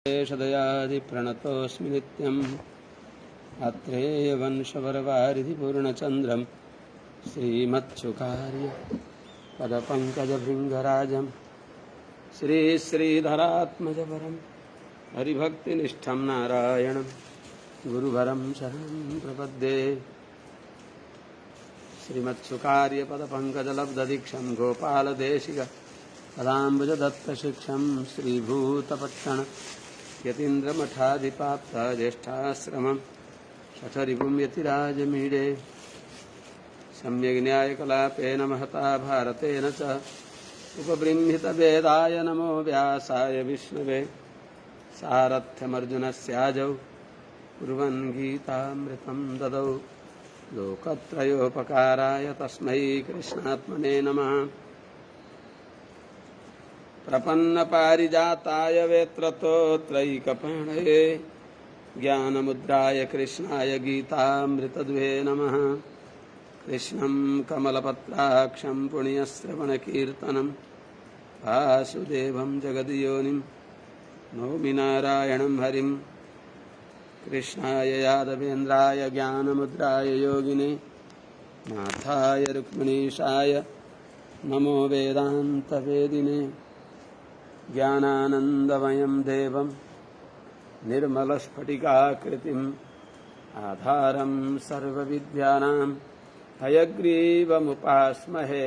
प्रणतोऽस्मि नित्यम् आत्रेयवंशवरवारिधि पूर्णचन्द्रं श्रीमत्सुकार्य पदपङ्कजभृङ्गराजं श्रीश्रीधरात्मजवरं हरिभक्तिनिष्ठं नारायणं गुरुवरं शरणं प्रपद्ये। श्रीमत्सुकार्य पदपङ्कजलब्धदीक्षं गोपालदेशिक पदाम्बुजदत्तशिक्षं श्रीभूतपट्टण यतीन्द्रमठाधिपाप्त ज्येष्ठाश्रमं शठरिपुं यतिराजमीडे सम्यग्न्यायकलापेन महता भारतेन च उपबृंहितवेदाय नमो व्यासाय विष्णवे सारथ्यमर्जुनस्याजौ कुर्वन् गीतामृतं ददौ लोकत्रयोपकाराय तस्मै कृष्णात्मने नमः। प्रपन्नपारिजाताय वेत्रतोत्रैकपाणये ज्ञानमुद्राय कृष्णाय गीतामृतद्वे नमः। कृष्णं कमलपत्राक्षं पुण्यश्रवणकीर्तनं वासुदेवं जगद्योनिं नौमि नारायणं हरिं। कृष्णाय यादवेन्द्राय ज्ञानमुद्राय योगिने नाथाय रुक्मिणीशाय नमो वेदान्तवेदिने। ज्ञानानन्दमयं देवं निर्मलस्फटिकाकृतिम् आधारं सर्वविद्यानां हयग्रीवमुपास्महे।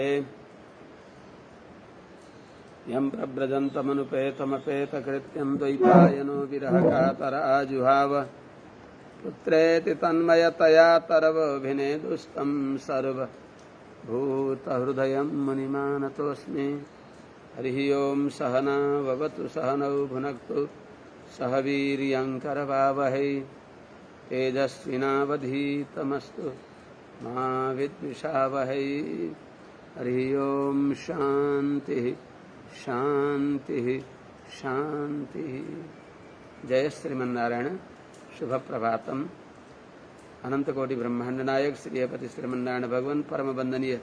यं प्रव्रजन्तमनुपेतमपेतकृत्यं द्वैपायनो विरहकातराजुहाव पुत्रेति तन्मयतया तरवोऽभिनेदुस्तं सर्वभूतहृदयं मुनिमानतोऽस्मि। हरिः ओं सहना भवतु सहनौ भुनक्तु सह वीर्यङ्करवावहै तेजस्विनावधीतमस्तु मा विद्विषावहै। हरिः ओं शान्तिः शान्तिः शान्तिः। जय श्रीमन्नारायण। शुभ प्रभातम। अनंतकोटि ब्रह्मांड नायक श्रीपति श्रीमन्नारायण भगवान परम वंदनीय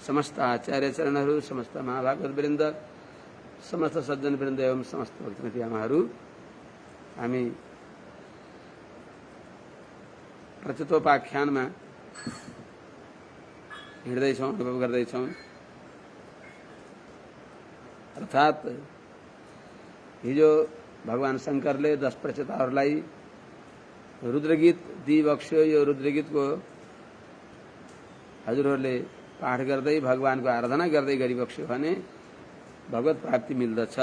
समस्त आचार्य चरणहरू, समस्त महाभागवत वृन्द, समस्त सज्जन वृन्द एवं समस्त भक्तमती आमाहरू, हामी प्रचितोपाख्यानमा हिँड्दैछौँ, अनुभव गर्दैछौँ। अर्थात् हिजो भगवान शंकरले 10 प्रचितहरूलाई रुद्रगीत दिइबक्स्यो। यो रुद्रगीतको हजुरहरूले पाठ गर्दै भगवानको आराधना गर्दै गरिबक्स्यो भने भगवत प्राप्ति मिल्दछ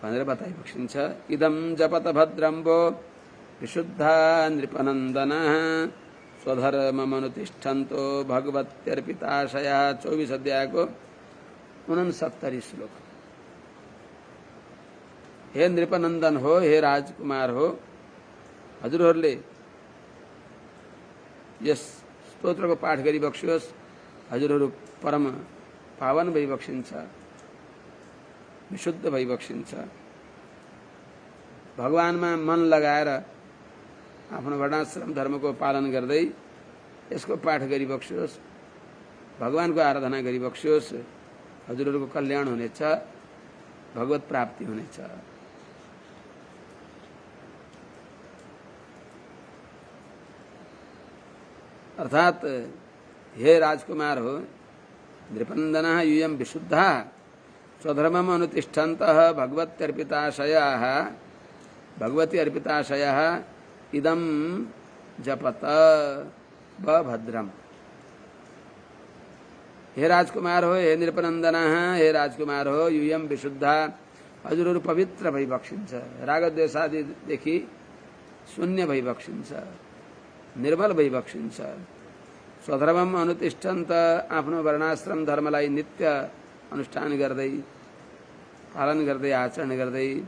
भनेर बताइबक्सिन्छ। इदं जपत भद्रम्बो विशुद्धा नृपनन्दनः स्वधर्ममनुतिष्ठन्तो भगवत्यर्पिताशया। 24 अध्यायको 69 श्लोक। हे नृपनन्दन हो, हे राजकुमार हो, हजुरहरूले यस स्तोत्रको पाठ गरिबक्सियोस्। हजुरहरू परम पावन भइबक्सिन्छ, विशुद्ध भइबक्सिन्छ। भगवानमा मन लगाएर आफ्नो वर्णाश्रम धर्मको पालन गर्दै यसको पाठ गरिबक्सियोस्, भगवानको आराधना गरिबक्सियोस्। हजुरहरूको कल्याण हुनेछ, भगवत प्राप्ति हुनेछ। अर्थात हे राजकुमार हो, नृपनन्दनः यूयं विशुद्धः स्वधर्मम अनुतिष्ठन्तः भगवत्यर्पिताशयाः भगवती अर्पिताशयः इदं जपत भद्रम। हे राजकुमार हो, हे नृपनन्दनः, हे राजकुमार हो, यूयं विशुद्धः, हजुरहरू पवित्र भइबक्सिन्छ, रागद्वेषादिदेखि शून्य भइबक्सिन्छ, निर्मल भइबक्सिन्छ। स्वधर्मम अनुतिष्ठन्त, आफ्नो वर्णाश्रम धर्मलाई नित्य अनुष्ठान गर्दै पालन गर्दै आचरण गर्दै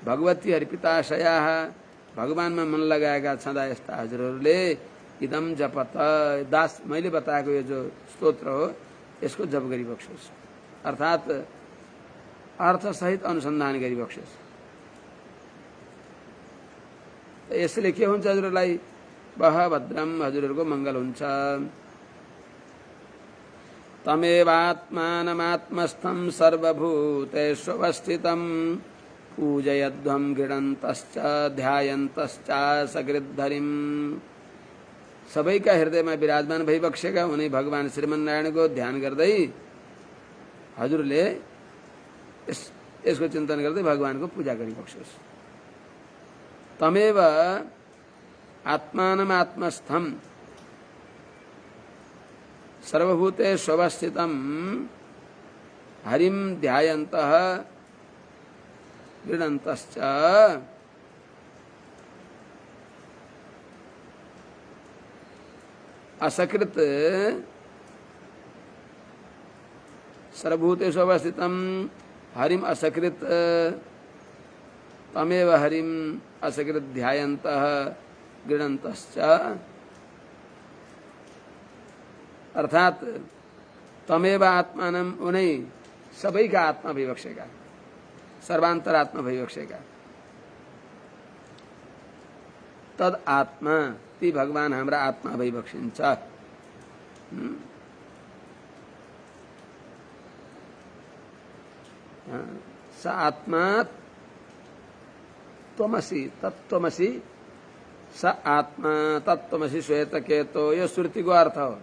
भगवती अर्पिताशयाः, भगवानमा मन लगाएका छँदा यस्ता हजुरहरूले इदम जपत, दास मैले बताएको यो जो स्तोत्र हो यसको जप गरिबक्सोस्। अर्थात् अर्थसहित अनुसन्धान गरिबक्सोस्। यसले के हुन्छ, हजुरहरूलाई वह भद्रम, हजुरहरूको मङ्गल हुन्छ। तमेवात्मानमात्मस्थं सर्वभूतेष्वस्थितं पूजयध्वं गृणन्तश्च ध्यायन्तश्च सकृद्धरिम। सबैका हृदयमा विराजमान भइबक्सेका उनी भगवान श्रीमन्नारायणको ध्यान गर्दै हजुरले यसको चिन्तन गर्दै भगवानको पूजा गरिबक्सोस्। तमेव आत्मानम् आत्मस्थं सर्वभूतेषु अवस्थितं हरिं ध्यायन्तः गृणन्तश्च असकृत सर्वभूतेषु अवस्थितं हरिम असकृत तमेव हरिम असकृत ध्यायन्तः गृणन्तश्च। अर्थात तमेव आत्मानम उनै सबैका आत्मा भइबक्सेका सर्वान्तरात्मा भइबक्सेका तद आत्मा ती भगवान हाम्रा आत्मा भइबक्सिन्छ। स आत्मा त्वमसि तत्त्वमसि स आत्मा तत्त्वमसि श्वेतकेतो यो श्रुतिको अर्थ हो।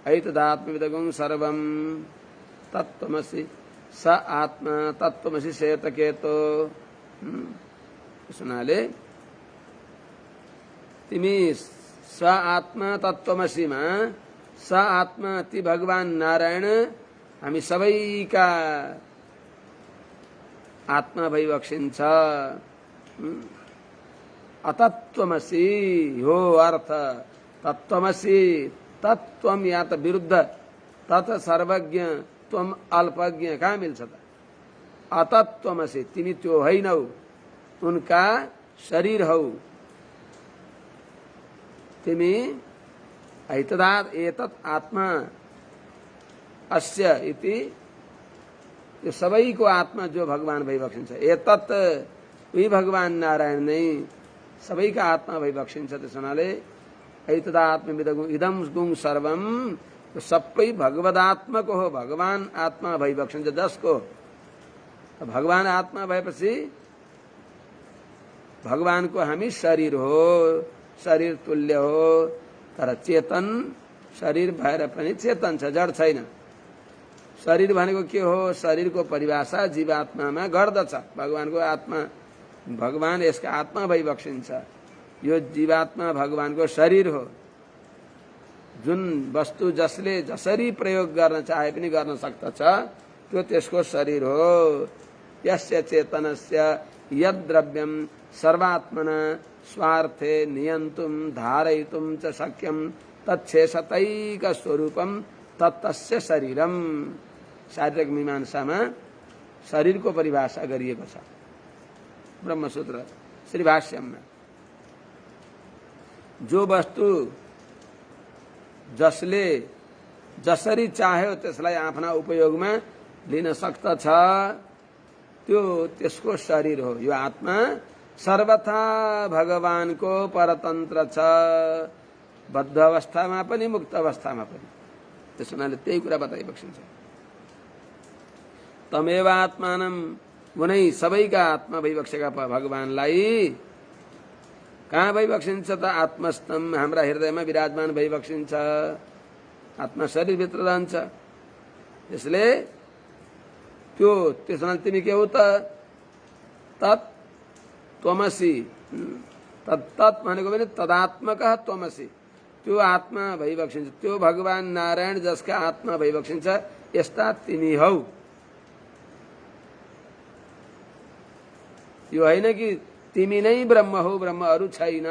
ऐतदात्मविदगुं सर्वं तत्त्वमसि स आत्मा तत्त्वमसि श्वेतकेतो। सुनाले तिमी स आत्मा तत्त्वमसिमा स आत्मा ती भगवान नारायण हामी सबैका आत्मा भइबक्सिन्छ। अतत्त्वमसि हो अर्थ तत्त्वमसि तत्त्वम या त विरुद्ध तत् सर्वज्ञ त्वम अल्पज्ञ कहाँ मिल्छ त? अतत्त्वमसि तिमी त्यो हैनौ उनका शरीर हौ। तिमी ऐतदात् एतत् आत्मा अस्य इति यो सबैको आत्मा जो भगवान भइबक्सिन्छ। एतत् उही भगवान नारायण नै सबैका आत्मा भइबक्सिन्छ। त्यसो हुनाले ऐतदात्मविदगुं इदं गुं सर्वम यो सबै भगवदात्मको हो। भगवान आत्मा भइबक्सिन्छ जसको भगवान आत्मा भएपछि भगवानको हामी शरीर हो, शरीर तुल्य हो। तर चेतन शरीर भएर पनि चेतन छ, जड छैन। शरीर भनेको के हो? शरीरको परिभाषा जीवात्मामा गर्दछ। भगवानको आत्मा भगवान यसका आत्मा भइबक्सिन्छ। यो जीवात्मा भगवानको शरीर हो। जुन वस्तु जसले जसरी प्रयोग गर्न चाहे पनि गर्न सक्दछ त्यो त्यसको शरीर हो। यस्य चेतनस्य यद्द्रव्यम सर्वात्मना स्वार्थे नियन्तुं धारयितुं च शक्यं तच्छेषतैक स्वरूपम तत्तस्य शरीरम। शारीरिक मीमांसामा शरीरको परिभाषा गरिएको छ ब्रह्मसूत्र श्रीभाष्यममा। जो वस्तु जसले जसरी चाह्यो त्यसलाई आफ्ना उपयोगमा लिन सक्दछ त्यो त्यसको शरीर हो। यो आत्मा सर्वथा भगवानको परतन्त्र छ, बद्ध अवस्थामा पनि मुक्त अवस्थामा पनि। त्यसो हुनाले त्यही कुरा बताइबक्सिन्छ। तमेव आत्मानम उनै सबैका आत्मा भइबक्सेका भगवानलाई कहाँ भइबक्सिन्छ त? आत्मस्थम हाम्रा हृदयमा विराजमान भइबक्सिन्छ। आत्मा शरीरभित्र रहन्छ। त्यसले त्यो त्यसो हुनाले तिमी के हो त? तत् त्वमसि। तत् भनेको पनि तदात्मकः त्वमसि। त्यो आत्मा भइबक्सिन्छ। त्यो भगवान नारायण जसका आत्मा भइबक्सिन्छ यस्ता तिमी हौ। यो होइन कि तिमी नै ब्रह्म हौ, ब्रह्म अरू छैन।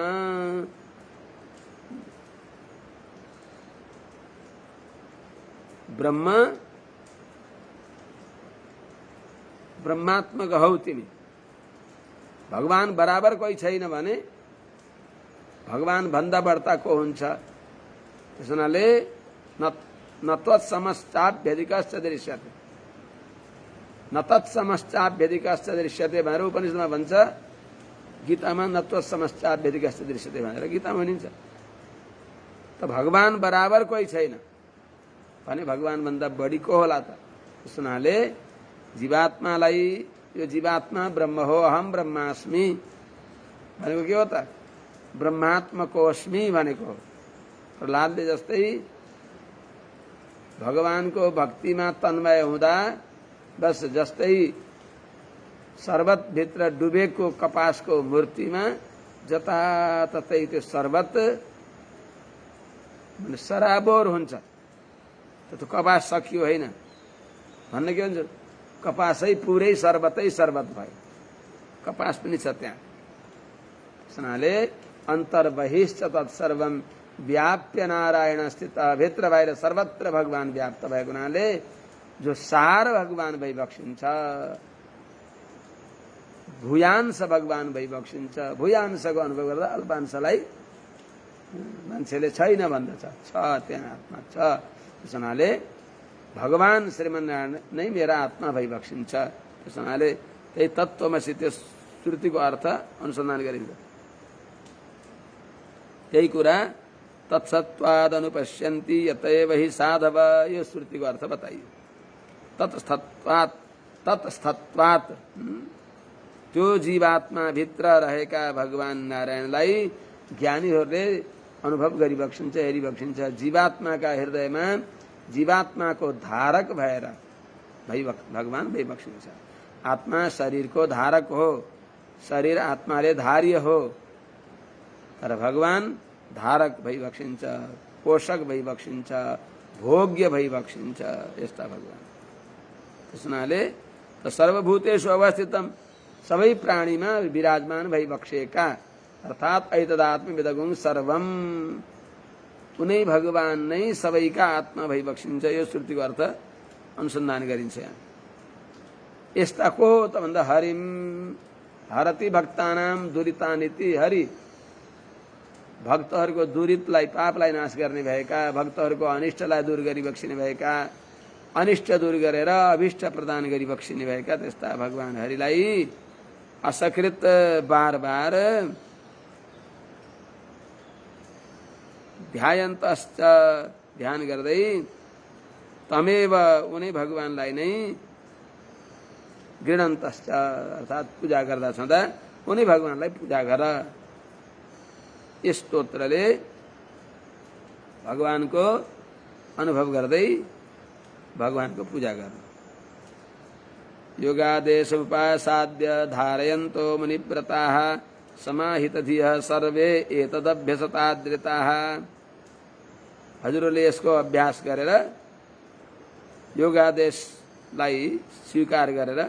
ब्रह्म ब्रह्मात्मक हौ तिमी। भगवान बराबर कोही छैन भने भगवान भन्दा बढ्ता को हुन्छ? त्यस हुनाले न तत्समश्चाभ्यधिकश्च दृश्यते, न तत्समश्चाभ्यधिकश्च दृश्यते भनेर उपनिषदमा भन्छ। गीतामा न तत्समश्चाभ्यधिकश्च दृश्यते भनेर गीतामा भनिन्छ। त भगवान बराबर कोही छैन भने भगवान भन्दा बढी को होला त? त्यस हुनाले जीवात्मालाई यो जीवात्मा ब्रह्म हो, अहम ब्रह्मास्मि भनेको के हो त? ब्रह्मात्मकोस्मि भनेको। प्रहलादले जस्तै भगवानको भक्तिमा तन्मय हुँदा बस जस्तै शरबतभित्र डुबेको कपासको मूर्तिमा जताततै त्यो शरबत सराबोर हुन्छ। त्यो कपास सकियो होइन भन्ने के हुन्छ? कपासै पुरै शरबतै शरबत भयो, कपास पनि छ त्यहाँ। त्यसनाले अन्तर्बहिश्च तत्सर्वम व्याप्य नारायण स्थित, भित्र बाहिर सर्वत्र भगवान व्याप्त भएको हुनाले जो सार भगवान भइबक्सिन्छ, भूयांश भगवान भइबक्सिन्छ। भूयांशको अनुभव गर्दा अल्पांशलाई मान्छेले छैन भन्दछ, छ त्यहाँ आत्मा छ। त्यस हुनाले भगवान श्रीमन्नारायण नै मेरा आत्मा भइबक्सिन्छ। त्यस हुनाले त्यही तत्त्वमसि त्यो श्रुतिको अर्थ अनुसन्धान गरिन्छ। त्यही कुरा तत्सत्वाद अनुपश्यन्ति यतएव हि साधव, यो श्रुतिको अर्थ बताइयो। तत्स्थत्वात् त्यो जीवात्मा भित्र रहेका भगवान नारायणलाई ज्ञानीहरूले अनुभव गरिबक्सिन्छ, हेरिबक्सिन्छ। जीवात्माका हृदयमा जीवात्माको धारक भएर भगवान भइबक्सिन्छ। आत्मा शरीरको धारक हो, शरीर आत्माले धार्य हो, तर भगवान धारक भइबक्सिन्छ, पोषक भइबक्सिन्छ, भोग्य भइबक्सिन्छ। यस्ता भगवान। त्यस हुनाले त सर्वभूतेषु अवस्थितम, सबै प्राणीमा विराजमान भइबक्सेका, अर्थात् ऐतदात्मविदगुं सर्वम, उनै भगवान नै सबैका आत्मा भइबक्सिन्छ। यो श्रुतिको अर्थ अनुसन्धान गरिन्छ यहाँ। यस्ता को हो त भन्दा हरिम हरति भक्तानाम दुरितानिति, हरि भक्तहरूको दुरितलाई, पापलाई नाश गर्ने भएका, भक्तहरूको अनिष्टलाई दूर गरिबक्सिने भएका, अनिष्ट दूर गरेर अभिष्ट प्रदान गरिबक्सिने भएका त्यस्ता भगवान हरिलाई असकृत बार बार ध्यायन्तश्च, ध्यान गर्दै तमेव, उनै भगवानलाई नै गृणन्तश्च, अर्थात् पूजा गर्दा छँदा उनै भगवानलाई पूजा गर। यस स्तोत्रले भगवानको अनुभव गर्दै भगवानको पूजा गर्नु। योगादेश उपासाद्य धारयन्तो मुनिव्रताः समाहितधियः सर्वे एतदभ्यसतादृताः। हजुरहरूले यसको अभ्यास गरेर, योगादेशलाई स्वीकार गरेर,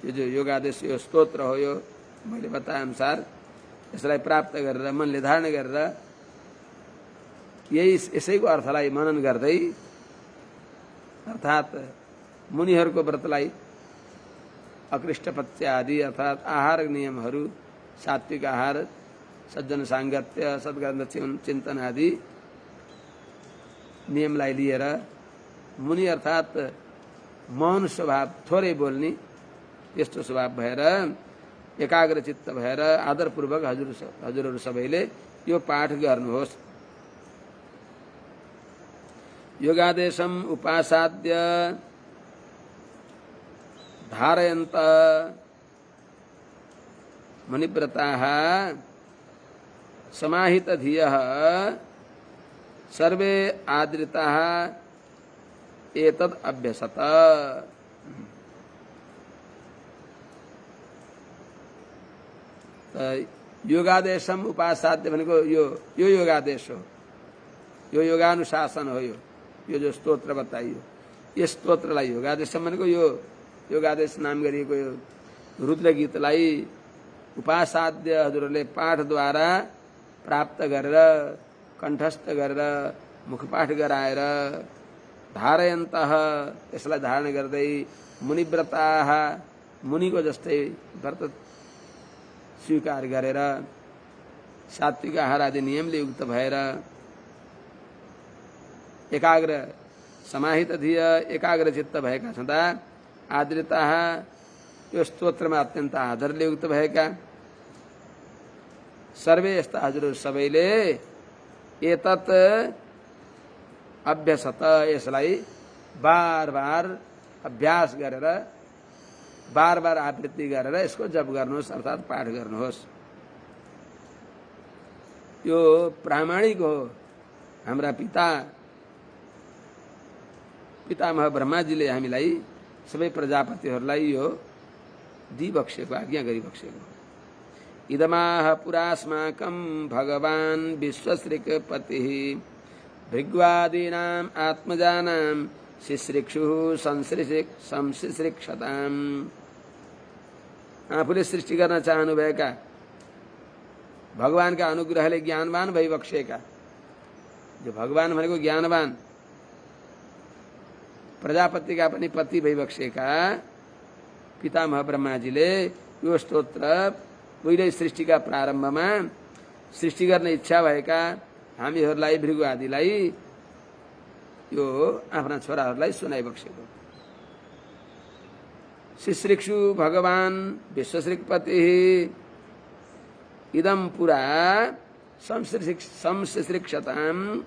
यो जो योगादेश यो स्तोत्र हो, यो मैले बताए अनुसार यसलाई प्राप्त गरेर, मनले धारण गरेर यसैको अर्थलाई मनन गर्दै, अर्थात् मुनिहरूको व्रतलाई अकृष्टपथ्य आदि अर्थात् आहार नियमहरू, सात्विक आहार, सज्जन साङ्गत्य, सद्ग्रन्थ चिन्तन आदि नियमलाई लिएर, मुनि अर्थात् मौन स्वभाव, थोरै बोल्ने यस्तो स्वभाव भएर, एकाग्र चित्त भएर आदरपूर्वक हजुरहरू सबैले यो पाठ गर्नुहोस्। योगादेशम उपासाद्य धारयन्त मुनिव्रताः समाहितधियः सर्वे आदृताः एतद् अभ्यसत। योगादेशम उपासाद्य भनेको यो योगादेश हो, यो योगानुशासन हो। यो जो स्तोत्र बताइयो, यस स्तोत्रलाई योगादेशम भनेको यो योगादेश नाम गरिएको यो रुद्र गीतलाई उपासाद्य हजुरहरूले पाठद्वारा प्राप्त गरेर, कण्ठस्थ गरेर, मुखपाठ गराएर, धारयन्तः यसलाई धारण गर्दै, मुनिव्रताः मुनिको जस्तै व्रत स्वीकार गरेर, सात्विक आहार आदि नियमले युक्त भएर, एकाग्र समाहित धिय, एकाग्र चित्त भएका छँदा, आदृताः यो स्तोत्रमा अत्यन्त आदरले युक्त भएका, सर्वे यस्ता हजुरहरू सबैले एतत् अभ्यसत यसलाई बार बार अभ्यास गरेर बार बार आवृत्ति गरेर यसको जप गर्नुहोस् अर्थात् पाठ गर्नुहोस्। यो प्रामाणिक हो। हाम्रा पितामह ब्रह्माजीले हामीलाई सबै प्रजापतिहरूलाई यो दिइबक्सेको, आज्ञा गरिबक्सेको। इदमाह पुरास्माकं भगवान् विश्वश्रिकपतिः भृग्वादीनाम् आत्मजानां शिश्रिक्षुः संशिश्रिक्षताम्। आफूले सृष्टि गर्न चाहनुभएका भगवानका अनुग्रहले ज्ञानवान भइबक्सेका, जो भगवान भनेको ज्ञानवान, प्रजापतिका पनि पति भइबक्सेका पितामह ब्रह्माजीले यो स्तोत्र उहिले सृष्टिका प्रारम्भमा सृष्टि गर्ने इच्छा भएका हामीहरूलाई भृगु आदिलाई यो आफ्ना छोराहरूलाई सुनाइबक्सेको। शिश्रिक्षु भगवान् विश्वश्रिकपति इदं पुरा संशिश्रिक्षताम्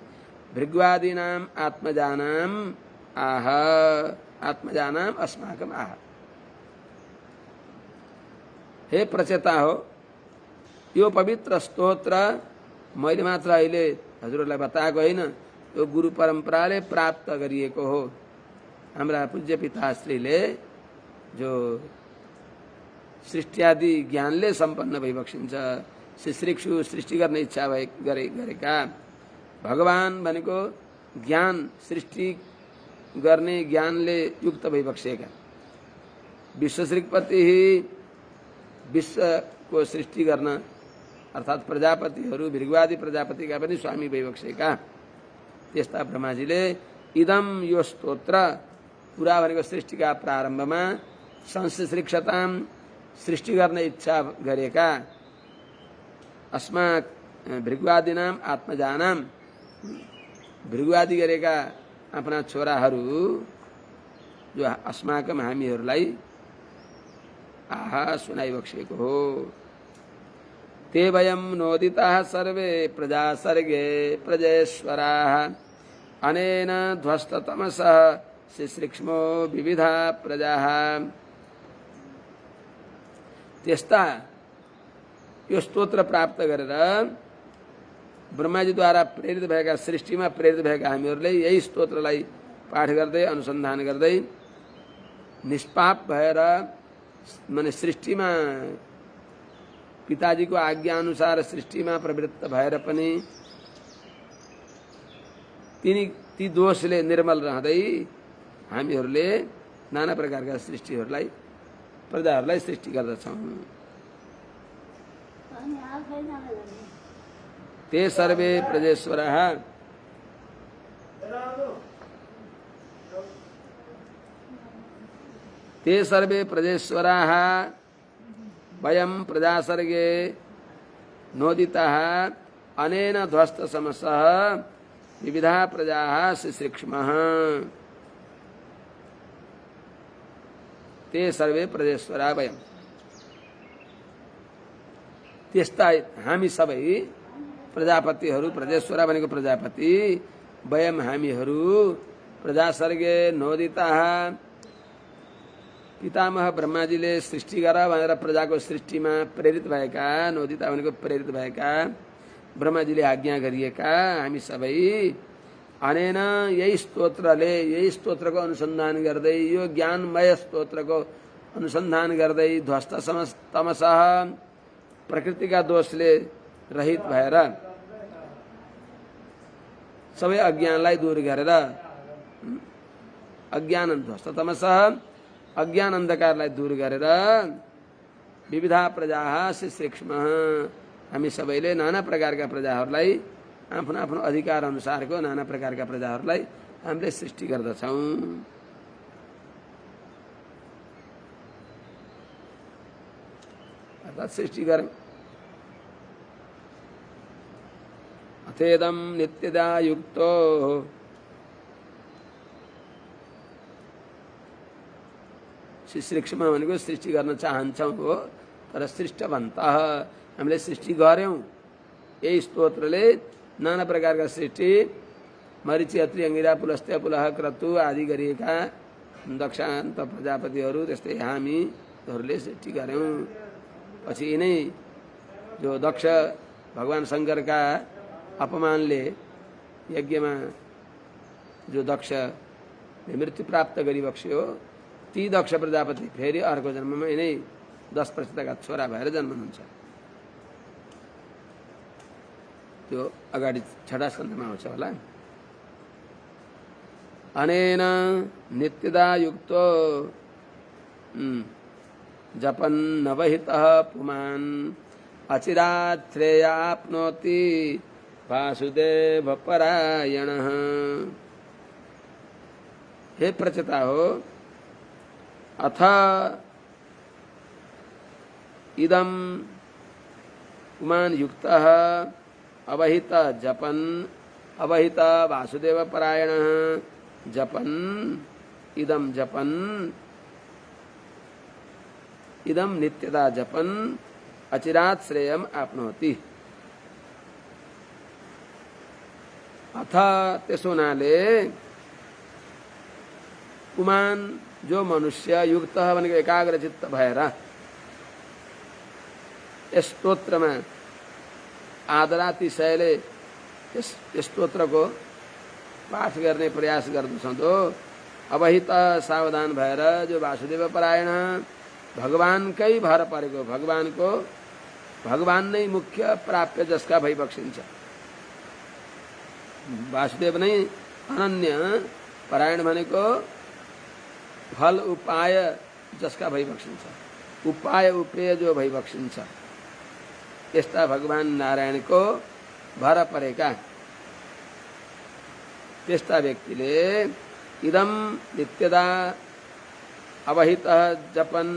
भृग्वादीनाम् आत्मजानाम् आह आत्मजानाम् अस्माकम् आह। हे प्रचेता हो, यो पवित्र स्तोत्र मैले मात्र अहिले हजुरहरूलाई बताएको होइन, यो गुरु परम्पराले प्राप्त गरिएको हो। हाम्रा पूज्य पिताश्रीले जो सृष्टि ज्ञानले सम्पन्न भइबक्सिन्छ, शिश्रिक्षु सृष्टि गर्ने इच्छा गरेका, भगवान भनेको ज्ञान सृष्टि गर्ने ज्ञानले युक्त भइबक्सेका, विश्वश्रिकपति विश्वको सृष्टि गर्न अर्थात् प्रजापतिहरू भृगुआदि प्रजापतिका पनि स्वामी भइबक्सेका त्यस्ता ब्रह्माजीले इदम यो स्तोत्र पुरा भनेको सृष्टिका प्रारम्भमा संशिश्रिक्षताम् सृष्टि गर्ने इच्छा गरेका अस्माक भृगुआदिनाम आत्मजानाम भृगुआदि गरेका आफ्ना छोराहरू जो अस्माकम हामीहरूलाई आहा सुनाइबक्सेको हो। ते वयं नोदिताः सर्वे प्रजा सर्गे प्रजेश्वराः अनेन ध्वस्ततमसः शिश्रिक्ष्मो विविधा प्रजाः। त्यस्ता यो स्तोत्र प्राप्त गरेर ब्रह्माजीद्वारा प्रेरित भएका सृष्टिमा प्रेरित भएका हामीहरूले यही स्तोत्रलाई पाठ गर्दै अनुसन्धान गर्दै निष्पाप भएर माने सृष्टिमा पिताजीको आज्ञा अनुसार सृष्टिमा प्रवृत्त भएर पनि ती दोषले निर्मल रहँदै हामीहरूले नाना प्रकारका सृष्टिहरूलाई प्रजाहरूलाई सृष्टि गर्दछौँ। ते सर्वे प्रजेश्वरः ते सर्वे प्रजेश्वराः वयं प्रजासर्गे नोदिताः अनेन ध्वस्ततमसः विविधा प्रजाः शिश्रिक्ष्मः। ते सर्वे प्रजेश्वरा वयं। त्यस्ता हामी सबै प्रजापतिहरू, प्रजेश्वरा भनेको प्रजापति, वयं हामीहरू प्रजासर्गे नोदिताः पितामह ब्रह्माजीले सृष्टि गर भनेर प्रजाको सृष्टिमा प्रेरित भएका, नोदिता भनेको प्रेरित भएका, ब्रह्माजीले आज्ञा गरिएका हामी सबै अनेन यही स्तोत्रले यही स्तोत्रको अनुसन्धान गर्दै यो ज्ञानमय स्तोत्रको अनुसन्धान गर्दै ध्वस्त तमसः प्रकृतिका दोषले रहित भएर सबै अज्ञानलाई दूर गरेर अज्ञान ध्वस्त तमसः अज्ञान अंधकारलाई दूर गरेर विविधा प्रजाः शिश्रिक्ष्मः हामी सबैले नाना प्रकारका प्रजाहरूलाई आफ्नो आफ्नो अधिकार अनुसारको नाना प्रकारका प्रजाहरूलाई हामीले सृष्टि गर्दछौँ। अर्थात् सृष्टि गरौँ। अथेदं नित्यदा युक्तो शिश्रिक्ष्म भनेको सृष्टि गर्न चाहन्छौँ हो, तर सृष्टवन्तः हामीले सृष्टि गर्यौँ। यही स्तोत्रले नाना प्रकारका सृष्टि मरीचि अत्रि अंगिरा पुलस्त्य पुलह क्रतु आदि गरिएका दक्षान्त प्रजापतिहरू त्यस्तै हामीहरूले सृष्टि गऱ्यौँ। पछि यिनै जो दक्ष भगवान शङ्करका अपमानले यज्ञमा जो दक्षले मृत्यु प्राप्त गरिबक्स्यो ती दक्ष प्रजापति फेरि अर्को जन्ममा यिनै 10 प्रतिशतका छोरा भएर जन्मनुहुन्छ। त्यो अगाडि 6 स्कन्धमा आउँछ होला। अनेन नित्यदा युक्तो जपन् नवहितः पुमान् अचिरात् श्रेयाप्नोति वासुदेव परायणः। हे प्रचता हो, अथ इदं पुमान् युक्तः अवहित जपन् अवहित वासुदेव परायणः जपन् इदं नित्यदा जपन् अचिरात् श्रेयम् आप्नोति। अथ त्यसो हुनाले पुमान जो मनुष्य युक्त भनेको एकाग्रचित्त भएर यस स्तोत्रमा आदरातिशयले यस स्तोत्रको पाठ गर्ने प्रयास गर्दछौ। अवहित सावधान भएर जो वासुदेव परायण भगवानकै भर परेको भगवान नै मुख्य प्राप्य जसका भइबक्सिन्छ। वासुदेव नै अनन्य, परायण भनेको फल उपाय जसका भइबक्सिन्छ, उपाय उपेय जो भइबक्सिन्छ यस्ता भगवान नारायणको भर परेका त्यस्ता व्यक्तिले इदम नित्यदा अवहित जपन्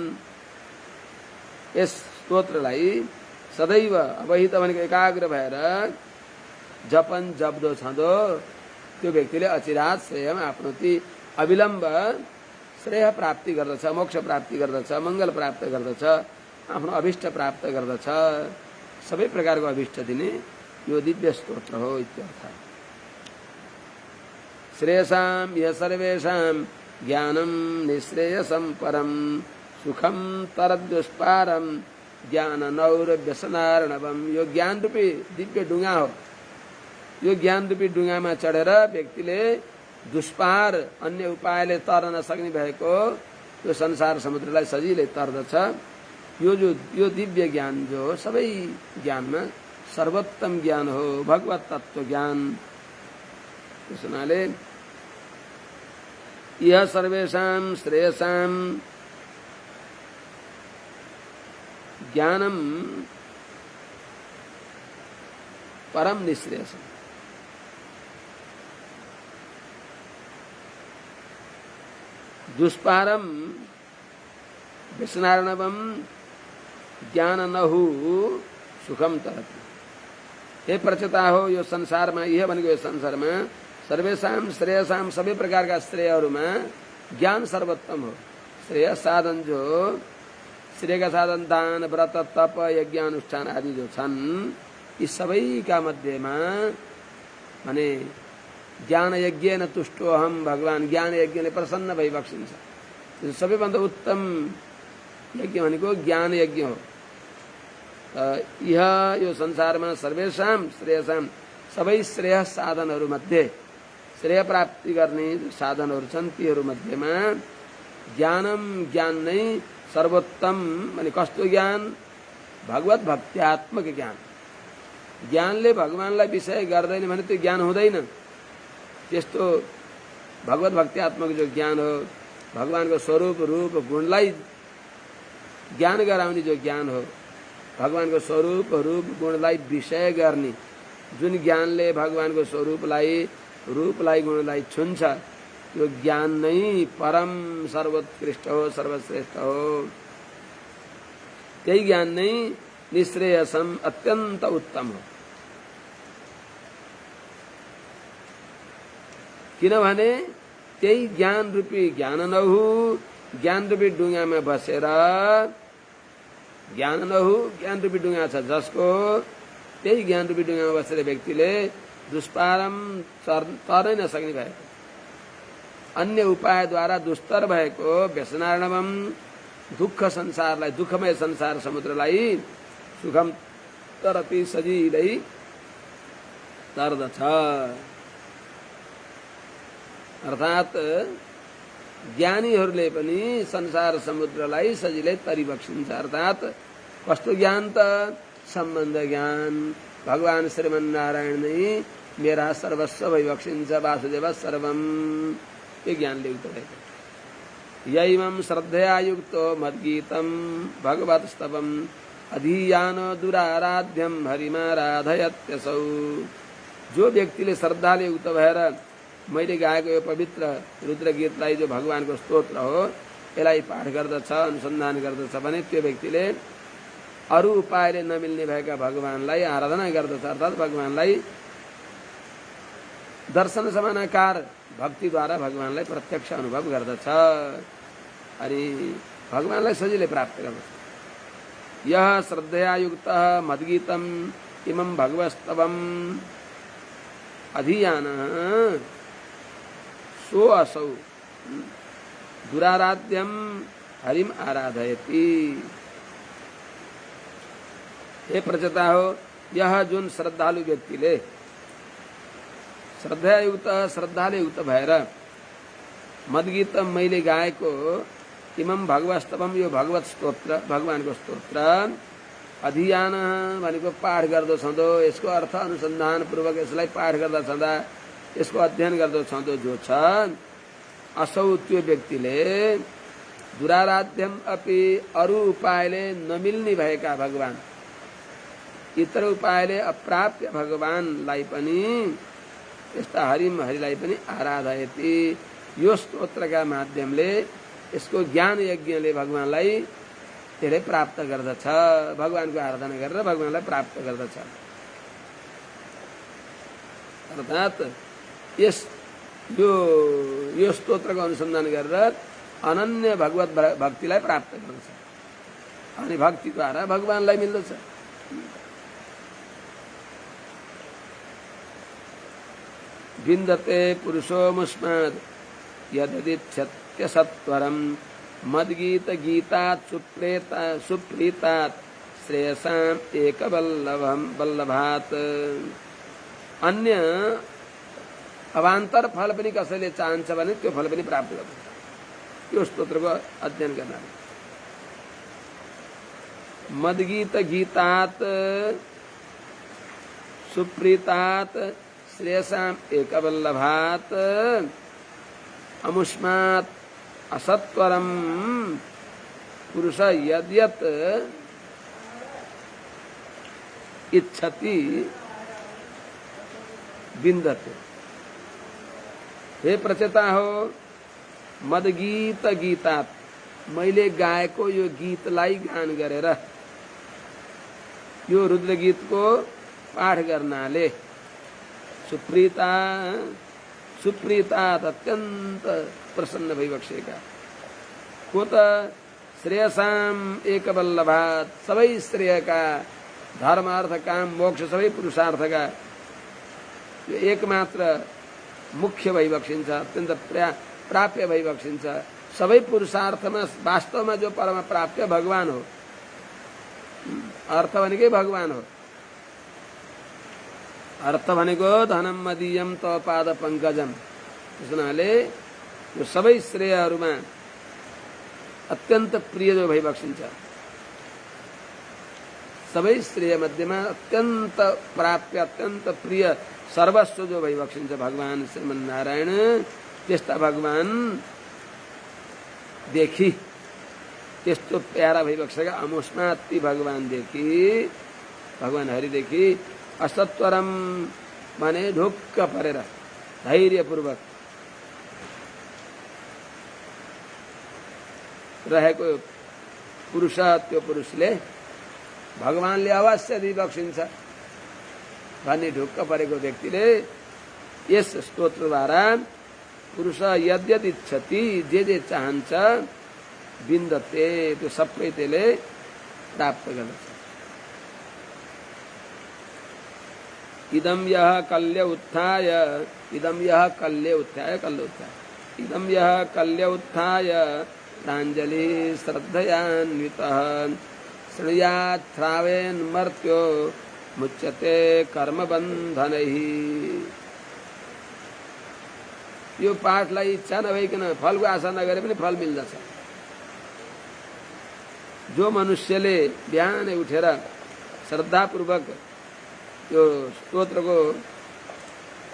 यस स्तोत्रलाई सदैव अवहित भनेको एकाग्र भएर जपन जप्दो छँदो त्यो व्यक्तिले अचिरात श्रेयम आप्नोति अविलम्ब श्रेय प्राप्ति गर्दछ, मोक्ष प्राप्ति गर्दछ, मंगल प्राप्त गर्दछ, आफ्नो अभिष्ट प्राप्त गर्दछ। सबै प्रकारको अभिष्ट दिने यो दिव्य स्तोत्र हो इत्यर्थ। श्रेयसां य सर्वेषां ज्ञानं निश्रेयसं परं सुखं तरद्दुष्पारं ज्ञाननौरव्यसनार्णवम्। यो ज्ञान रूपी दिव्य डुङ्गा हो। यो ज्ञान रूपी डुङ्गामा चढेर व्यक्तिले दुष्पार अन्य उपायले तर्न नसक्ने भएको यो संसार समुद्रलाई सजिलै तर्दछ। यो दिव्य ज्ञान जो सबै ज्ञानमा सर्वोत्तम ज्ञान हो, भगवत तत्व ज्ञान। त्यसनाले यह सर्वेषां श्रेयसां ज्ञानम परम निश्रेयसम। दुष्पारम व्यसनार्णवम ज्ञान नहु सुखम तरति। हे प्रचता हो, यो संसारमा यह भनेको यो संसारमा सर्वेषां श्रेयसां सबै प्रकारका श्रेयहरूमा ज्ञान सर्वोत्तम हो। श्रेय साधन जो श्रेयका साधन दान व्रत तप यज्ञ अनुष्ठान आदि जो छन् यी सबैका मध्येमा भने ज्ञान यज्ञेन तुष्टो अहम भगवान, ज्ञान यज्ञले प्रसन्न भइबक्सिन्छ। सबैभन्दा उत्तम यज्ञ भनेको ज्ञान यज्ञ हो। यो संसारमा सर्वेषां श्रेयसां सबै श्रेय साधनहरू मध्ये श्रेय प्राप्ति गर्ने साधनहरू छन् तीहरू मध्येमा ज्ञानम ज्ञान नै सर्वोत्तम। भने कस्तो ज्ञान? भगवत भक्त्यात्मक ज्ञान। ज्ञानले भगवानलाई विषय गर्दैन भने त्यो ज्ञान हुँदैन। त्यस्तो भगवत भक्त्यात्मक जो ज्ञान हो, भगवानको स्वरूप रूप गुणलाई ज्ञान गराउने जो ज्ञान हो, भगवानको स्वरूप रूप गुणलाई विषय गर्ने जुन ज्ञानले भगवानको स्वरूपलाई रूपलाई गुणलाई छुन्छ यो ज्ञान नै परम सर्वोत्कृष्ट हो, सर्वश्रेष्ठ हो। त्यही ज्ञान नै निश्रेयसम अत्यन्त उत्तम हो। किनभने त्यही ज्ञान रूपी ज्ञान नहु ज्ञान रूपी डुङ्गामा बसेर ज्ञान नहु ज्ञान रूपी डुङ्गा छ जसको त्यही ज्ञान रूपी डुङ्गामा बसेर व्यक्तिले दुष्पारम तर्नै नसक्ने भएको अन्य उपायद्वारा दुस्तर भएको व्यसनार्णवम दुःख संसारलाई, दुःखमय संसार समुद्रलाई सुखम तरती सजिलै तर्दछ। अर्थात ज्ञानीहरूले पनि संसार समुद्रलाई सजिलै तरिबक्सिन्छ। अर्थात कस्तो ज्ञान त? सम्बन्ध ज्ञान। भगवान श्रीमन्नारायण नै मेरा सर्वस्व भइबक्सिन्छ, वासुदेव सर्वम, यो ज्ञानले युक्त भएको। यैवं श्रद्धया युक्तो मद्गीतं भगवत्स्तवम् अधीयान दुराराध्यम हरिमाराधयत्यसौ। जो व्यक्तिले श्रद्धाले युक्त भएर मैले गाएको यो पवित्र रुद्र गीतलाई, जो भगवानको स्तोत्र हो, यसलाई पाठ गर्दछ, अनुसन्धान गर्दछ भने त्यो व्यक्तिले अरू उपायले नमिल्ने भएका भगवानलाई आराधना गर्दछ। अर्थात् भगवानलाई दर्शन समानाकार भक्तिद्वारा भगवानलाई प्रत्यक्ष अनुभव गर्दछ अनि भगवानलाई सजिलै प्राप्त गर्दछ। यह श्रद्धया युक्त मद्गीतम इमं भगवस्तवम अधीयान सो असौ दुराराध्यम हरिम आराधयति। हे प्रचता हो, यह जुन श्रद्धालु व्यक्तिले श्रद्धाले युक्त भएर मद्गीत मैले गाएको इमं भगवस्तवम, यो भगवत स्तोत्र, भगवानको स्तोत्र अधीयान भनेको पाठ गर्दो छँदो, यसको अर्थ अनुसन्धान पूर्वक यसलाई पाठ गर्दा छँदा, यसको अध्ययन गर्दो छँदो जो छ, असौ त्यो व्यक्तिले दुराराध्यम अपि, अरू उपायले नमिल्ने भएका भगवान, इतर उपायले अप्राप्य भगवानलाई पनि, यस्ता हरिलाई पनि आराधयति। यो स्तोत्रका माध्यमले, यसको ज्ञान यज्ञले भगवानलाई त्यसले प्राप्त गर्दछ। भगवानको आराधना गरेर भगवानलाई प्राप्त गर्दछ। अर्थात् यो स्तोत्रको अनुसन्धान गरेर अनन्य भगवत भक्तिलाई प्राप्त गर्दछ अनि भक्तिद्वारा भगवानलाई मिल्दछ। विन्दते पुरुषो मुस्माद् यदिच्छत्य सत्वरम् मद्गीत गीतात् सुप्रीतात् श्रेयसाम् एकवल्लभात्। अन्य अवान्तर फल पनि कसैले चाहन्छ भने त्यो फल पनि प्राप्त गर्छ यो स्तोत्रको अध्ययन गर्नाले। मद्गीत गीतात् सुप्रीतात् श्रेयसाम् एकवल्लभात् अमुष्मात् असत्वरम पुरुष यद्यत् इच्छति विन्दते। हे प्रचेता हो, मद्गीत गीतात, मैले गाएको यो गीतलाई गान गरेर, यो रुद्र गीतको पाठ गर्नाले सुप्रीतात अत्यन्त प्रसन्न भइबक्सेका, को त श्रेयसाम एकवल्लभात्, सबै श्रेयका, धर्म अर्थ काम मोक्ष सबै पुरुषार्थका यो एकमात्र मुख्य भइबक्सिन्छ, अत्यन्त प्राप्य भइबक्सिन्छ। सबै पुरुषार्थमा वास्तवमा जो परम प्राप्य भगवान हो, अर्थ भनेकै भगवान हो। अर्थ भनेको धनम मदीयम तव पाद पंकजम। त्यसनाले यो सबै श्रेयहरूमा अत्यन्त प्रिय जो भइबक्सिन्छ, सबै श्रेय मध्येमा अत्यन्त प्राप्य, अत्यन्त प्रिय, सर्वस्व जो भइबक्सिन्छ भगवान श्रीमन्नारायण, त्यस्ता भगवान देखि, त्यस्तो प्यारा भइबक्सेका अमुष्मात् ती भगवान देखि, भगवान हरिदेखि असत्वरम माने ढुक्क परेर धैर्यपूर्वक रहेको पुरुष, त्यो पुरुषले भगवानले अवश्य दिइबक्सिन्छ भन्ने ढुक्क परेको व्यक्तिले यस स्तोत्रद्वारा पुरुष यद्यत् इच्छति, जे चाहन्छ, विन्दते, त्यो सबै त्यसले प्राप्त गर्दछ। इदम यह कल्य उत्थाय, इदम यह कल्य उत्थाय, इदं यः कल्य उत्थाय प्राञ्जलि श्रद्धयान्वितः शृणुयात् श्रावेन्मर्त्यो मुच्यते कर्मबन्धनैः। यो पाठलाई इच्छा नभइकन फलको आशा नगरे पनि फल मिल्दछ। जो मनुष्यले बिहानै उठेर श्रद्धापूर्वक यो स्तोत्रको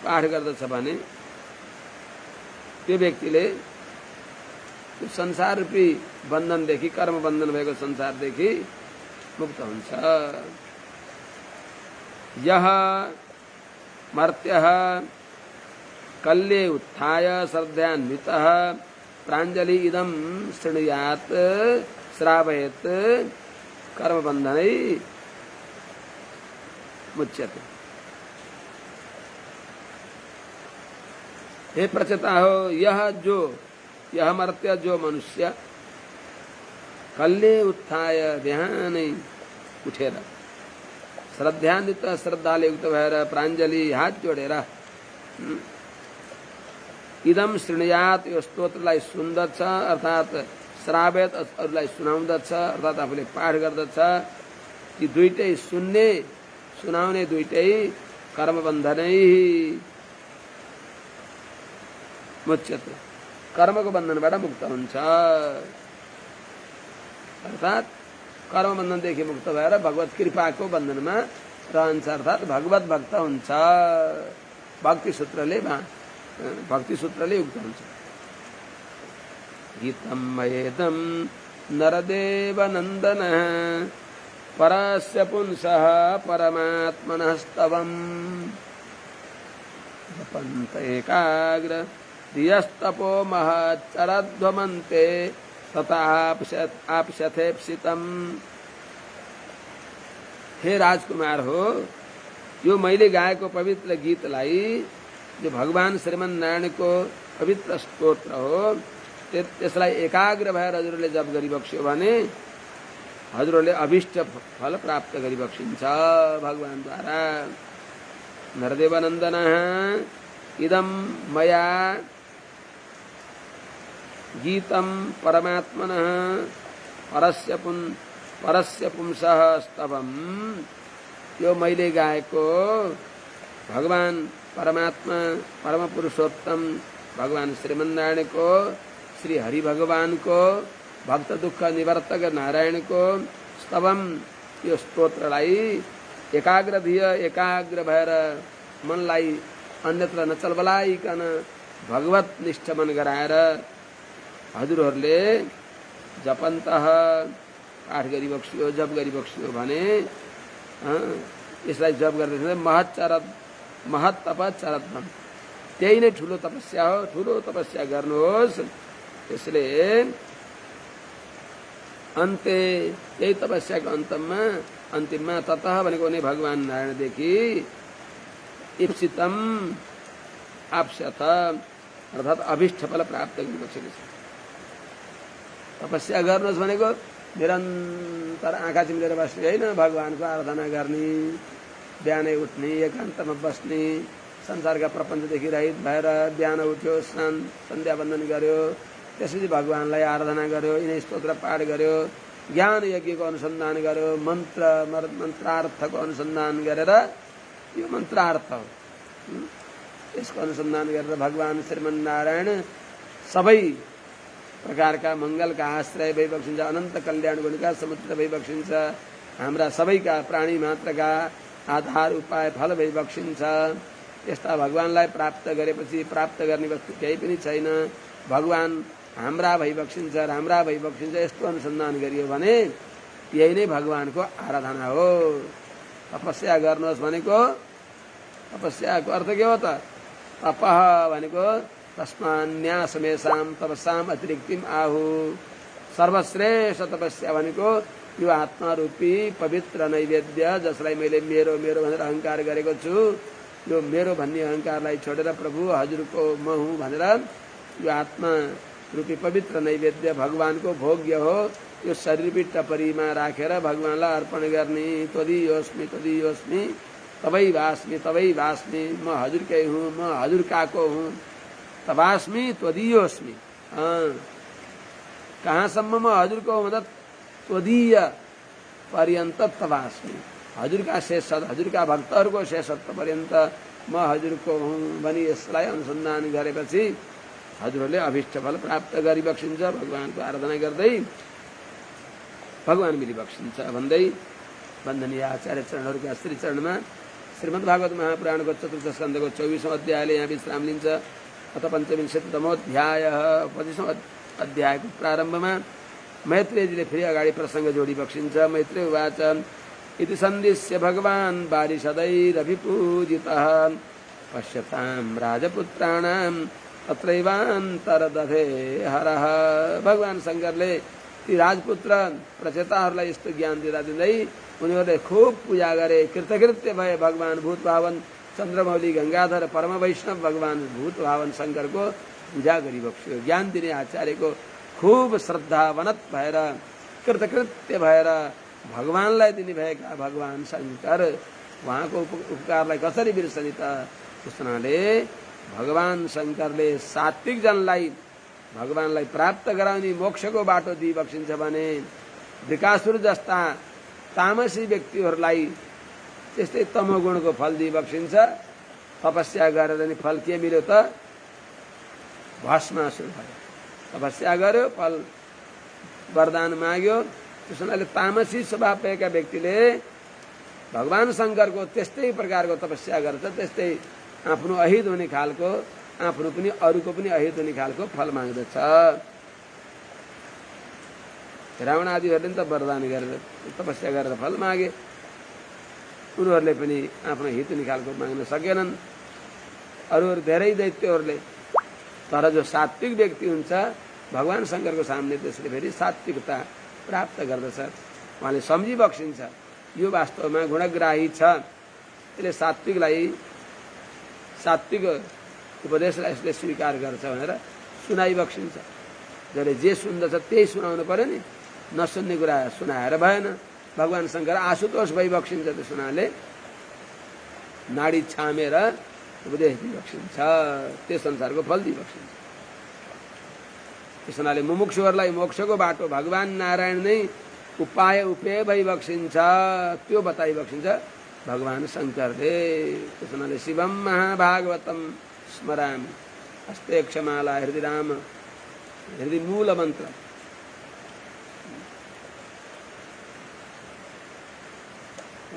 पाठ गर्दछ भने त्यो व्यक्तिले त्यो संसार रूपी बन्धनदेखि, कर्म बन्धन भएको संसारदेखि मुक्त हुन्छ। यः मर्त्यः कल्ये उत्थाय श्रद्धयान्वितः प्राञ्जलि इदं शृणुयात् श्रावयेत् कर्मबन्धनै मुच्यते। हे प्रचेता हो, यह मर्त्य जो मनुष्य कल्ये उत्थाय बिहानै उठेर श्रद्धान्वित श्रद्धाले युक्त भएर प्राञ्जलि हात जोडेर इदम शृणुयात् यो स्तोत्रलाई सुन्दछ अर्थात् श्रावयत अरूलाई सुनाउँदछ अर्थात् आफूले पाठ गर्दछ। ती दुईटै सुन्ने सुनाउने दुईटै कर्मबन्धनै मुच्यते, कर्मको बन्धनबाट मुक्त हुन्छ। अर्थात् कर्म बन्धनदेखि मुक्त भएर भगवत कृपाको बन्धनमा रहन्छ अर्थात् भगवत भक्त हुन्छ। भक्ति सूत्रले युक्त हुन्छ। गीतं मयेदं नरदेवनन्दनः परस्य पुंसः परमात्मनः स्तवम् जपन्त एकाग्र धियस्तपो महच्चरध्वमन्ते तथाप्स्यथेप्सितम्। हे राजकुमार हो, यो मैले गाएको पवित्र गीतलाई जो भगवान श्रीमन नारायणको पवित्र स्तोत्र हो त्यसलाई एकाग्र भएर हजुरले जप गरिबक्स्यो भने हजुरले अभिष्ट फल प्राप्त गरिबक्सिन्छ भगवानद्वारा। नरदेवनन्दनः इदं मया गीतं परमात्मनः परस्य पुंसः स्तवम्। यो मैले गाएको भगवान परमात्मा परम पुरुषोत्तम भगवान श्रीमन्नारायणको श्री हरि भगवानको भक्त दुःख निवर्तक नारायणको स्तवम यो स्तोत्रलाई एकाग्र धिय एकाग्र भएर मनलाई अन्यत्र नचलबलाइकन भगवत निष्ठ मन गराएर हजुरहरूले जपन्तः पाठ गरिबक्स्यो जप गरिबक्स्यो भने यसलाई जप गर्दै महत तप चरत्वम, त्यही नै ठुलो तपस्या हो। ठुलो तपस्या गर्नुहोस्। यसले अन्ते यही तपस्याको अन्तिममा ततः भनेको नै भगवान नारायणदेखि इप्सितम आप्स्यथ अर्थात् अभिष्ट फल प्राप्त गरिबक्सेको छ। तपस्या गर्नुहोस् भनेको निरन्तर आँखा चिम्लेर बस्ने होइन, भगवानको आराधना गर्ने, बिहानै उठ्ने, एकान्तमा बस्ने, संसारका प्रपञ्चदेखि रहित भएर बिहान उठ्यो, सन्ध्या वन्दन गर्यो, त्यसपछि भगवानलाई आराधना गर्यो, यिनै स्तोत्र पाठ गर्यो, ज्ञान यज्ञको अनुसन्धान गर्यो, मन्त्रार्थको अनुसन्धान गरेर यो मन्त्रार्थ हो, यसको अनुसन्धान गरेर भगवान श्रीमन्नारायण सबै प्रकारका मङ्गलका आश्रय भइबक्सिन्छ, अनन्त कल्याण गुणका समुद्र भइबक्सिन्छ, हाम्रा सबैका प्राणी मात्रका आधार उपाय फल भइबक्सिन्छ। यस्ता भगवानलाई प्राप्त गरेपछि प्राप्त गर्ने वस्तु केही पनि छैन। भगवान हाम्रा भइबक्सिन्छ, राम्रा भइबक्सिन्छ, यस्तो अनुसन्धान गरियो भने यही नै भगवानको आराधना हो। तपस्या गर्नुहोस् भनेको तपस्याको अर्थ के हो त? तपः भनेको तस्मान्यासमेषां तपसाम अतिरिक्तिम आहु। सर्वश्रेष्ठ तपस्या भनेको यो आत्मारूपी पवित्र नैवेद्य जसलाई मैले मेरो मेरो भनेर अहंकार गरेको छु, यो मेरो भन्ने अहंकारलाई छोडेर प्रभु हजुरको म हुँ भनेर यो आत्मा रूपी पवित्र नैवेद्य भगवानको भोग्य हो। यो शरीरपी टपरीमा राखेर भगवानलाई अर्पण गर्ने। त्वदीयोस्मि त्वदीयोस्मि तवै वास्मि तवै वास्मि, म हजुरकै हुँ, म हजुरकाको हुँ, तवास्मि त्वदीयोस्मि। कहाँसम्म म हजुरको मद्दत त्वदीय पर्यन्त तवास्मि, हजुरका शेषत हजुरका भक्तहरूको शेषत्व पर्यन्त म हजुरको हुँ भनी यसलाई अनुसन्धान गरेपछि हजुरहरूले अभिष्ट फल प्राप्त गरिबक्सिन्छ। भगवानको आराधना गर्दै भगवान मिलिबक्सिन्छ भन्दै वन्दनीय आचार्य चरणहरूका श्री चरणमा श्रीमद् भागवत महापुराणको चतुर्थ स्कन्धको 24औं अध्यायले यहाँ विश्राम लिन्छ। अथ पञ्चविंशतितमोऽध्याय 25औं अध्यायको प्रारम्भमा मैत्रेयजीले फेरि अगाडि प्रसङ्ग जोडिबक्सिन्छ। मैत्रेय उवाच इति सन्दिश्य भगवान् वारिषदैरभिपूजितः पश्यतां राजपुत्राणां तत्रैवान्तरदधे हरः। भगवान् शङ्करले ती राजपुत्र प्रचेताहरूलाई यस्तो ज्ञान दिँदा दिँदै उनीहरूले खुब पूजा गरे, कृतकृत्य भए। भगवान भूत भावन चन्द्रमौली गंगाधर परम वैष्णव भगवान भूत भावन शङ्करको पूजा गरिबक्स्यो। ज्ञान दिने आचार्यको खुब श्रद्धावनत भएर कृतकृत्य भएर भगवानलाई दिने भएका भगवान शङ्कर उहाँको उपकारलाई कसरी बिर्सने त। त्यसनाले भगवान शङ्करले सात्विक जनलाई भगवानलाई प्राप्त गराउने मोक्षको बाटो दिइबक्सिन्छ भने वृकासुर जस्ता तामसी व्यक्तिहरूलाई त्यस्तै तमोगुणको फल दिइबक्सिन्छ। तपस्या गरेर नि फल के मिल्यो त? भस्मासुर भयो। तपस्या गर्यो, फल वरदान माग्यो। त्यसैले तामसी स्वभाव भएका व्यक्तिले भगवान शङ्करको त्यस्तै प्रकारको तपस्या गर्छ, त्यस्तै आफ्नो अहित हुने खालको, आफ्नो पनि अरूको पनि अहित हुने खालको फल माग्दछ। रावण आदिहरूले त वरदान गरेर तपस्या गरेर फल मागे, उनीहरूले पनि आफ्नो हित हुने खालको माग्न सकेनन्। अरूहरू धेरै दैत्यहरूले। तर जो सात्विक व्यक्ति हुन्छ भगवान शङ्करको सामने त्यसले फेरि सात्विकता प्राप्त गर्दछ। उहाँले सम्झिबक्सिन्छ यो वास्तवमा गुणग्राही छ, यसले सात्विक उपदेशलाई यसले स्वीकार गर्छ भनेर सुनाइबक्सिन्छ। जसले जे सुन्दछ त्यही सुनाउनु पर्यो नि, नसुन्ने कुरा सुनाएर भएन। भगवान शङ्कर आशुतोष भइबक्सिन्छ। त्यस हुनाले नाडी छामेर उपदेश दिइबक्सिन्छ, त्यस अनुसारको फल दिइबक्सिन्छ। त्यस हुनाले मुमुक्षुहरूलाई मोक्षको बाटो भगवान नारायण नै उपेय भइबक्सिन्छ, त्यो बताइबक्सिन्छ भगवान शङ्करले। त्यस हुनाले शिवम महाभागवतम स्मरामि हस्ते क्षमाला हृदय राम, हृदय मूल मन्त्र।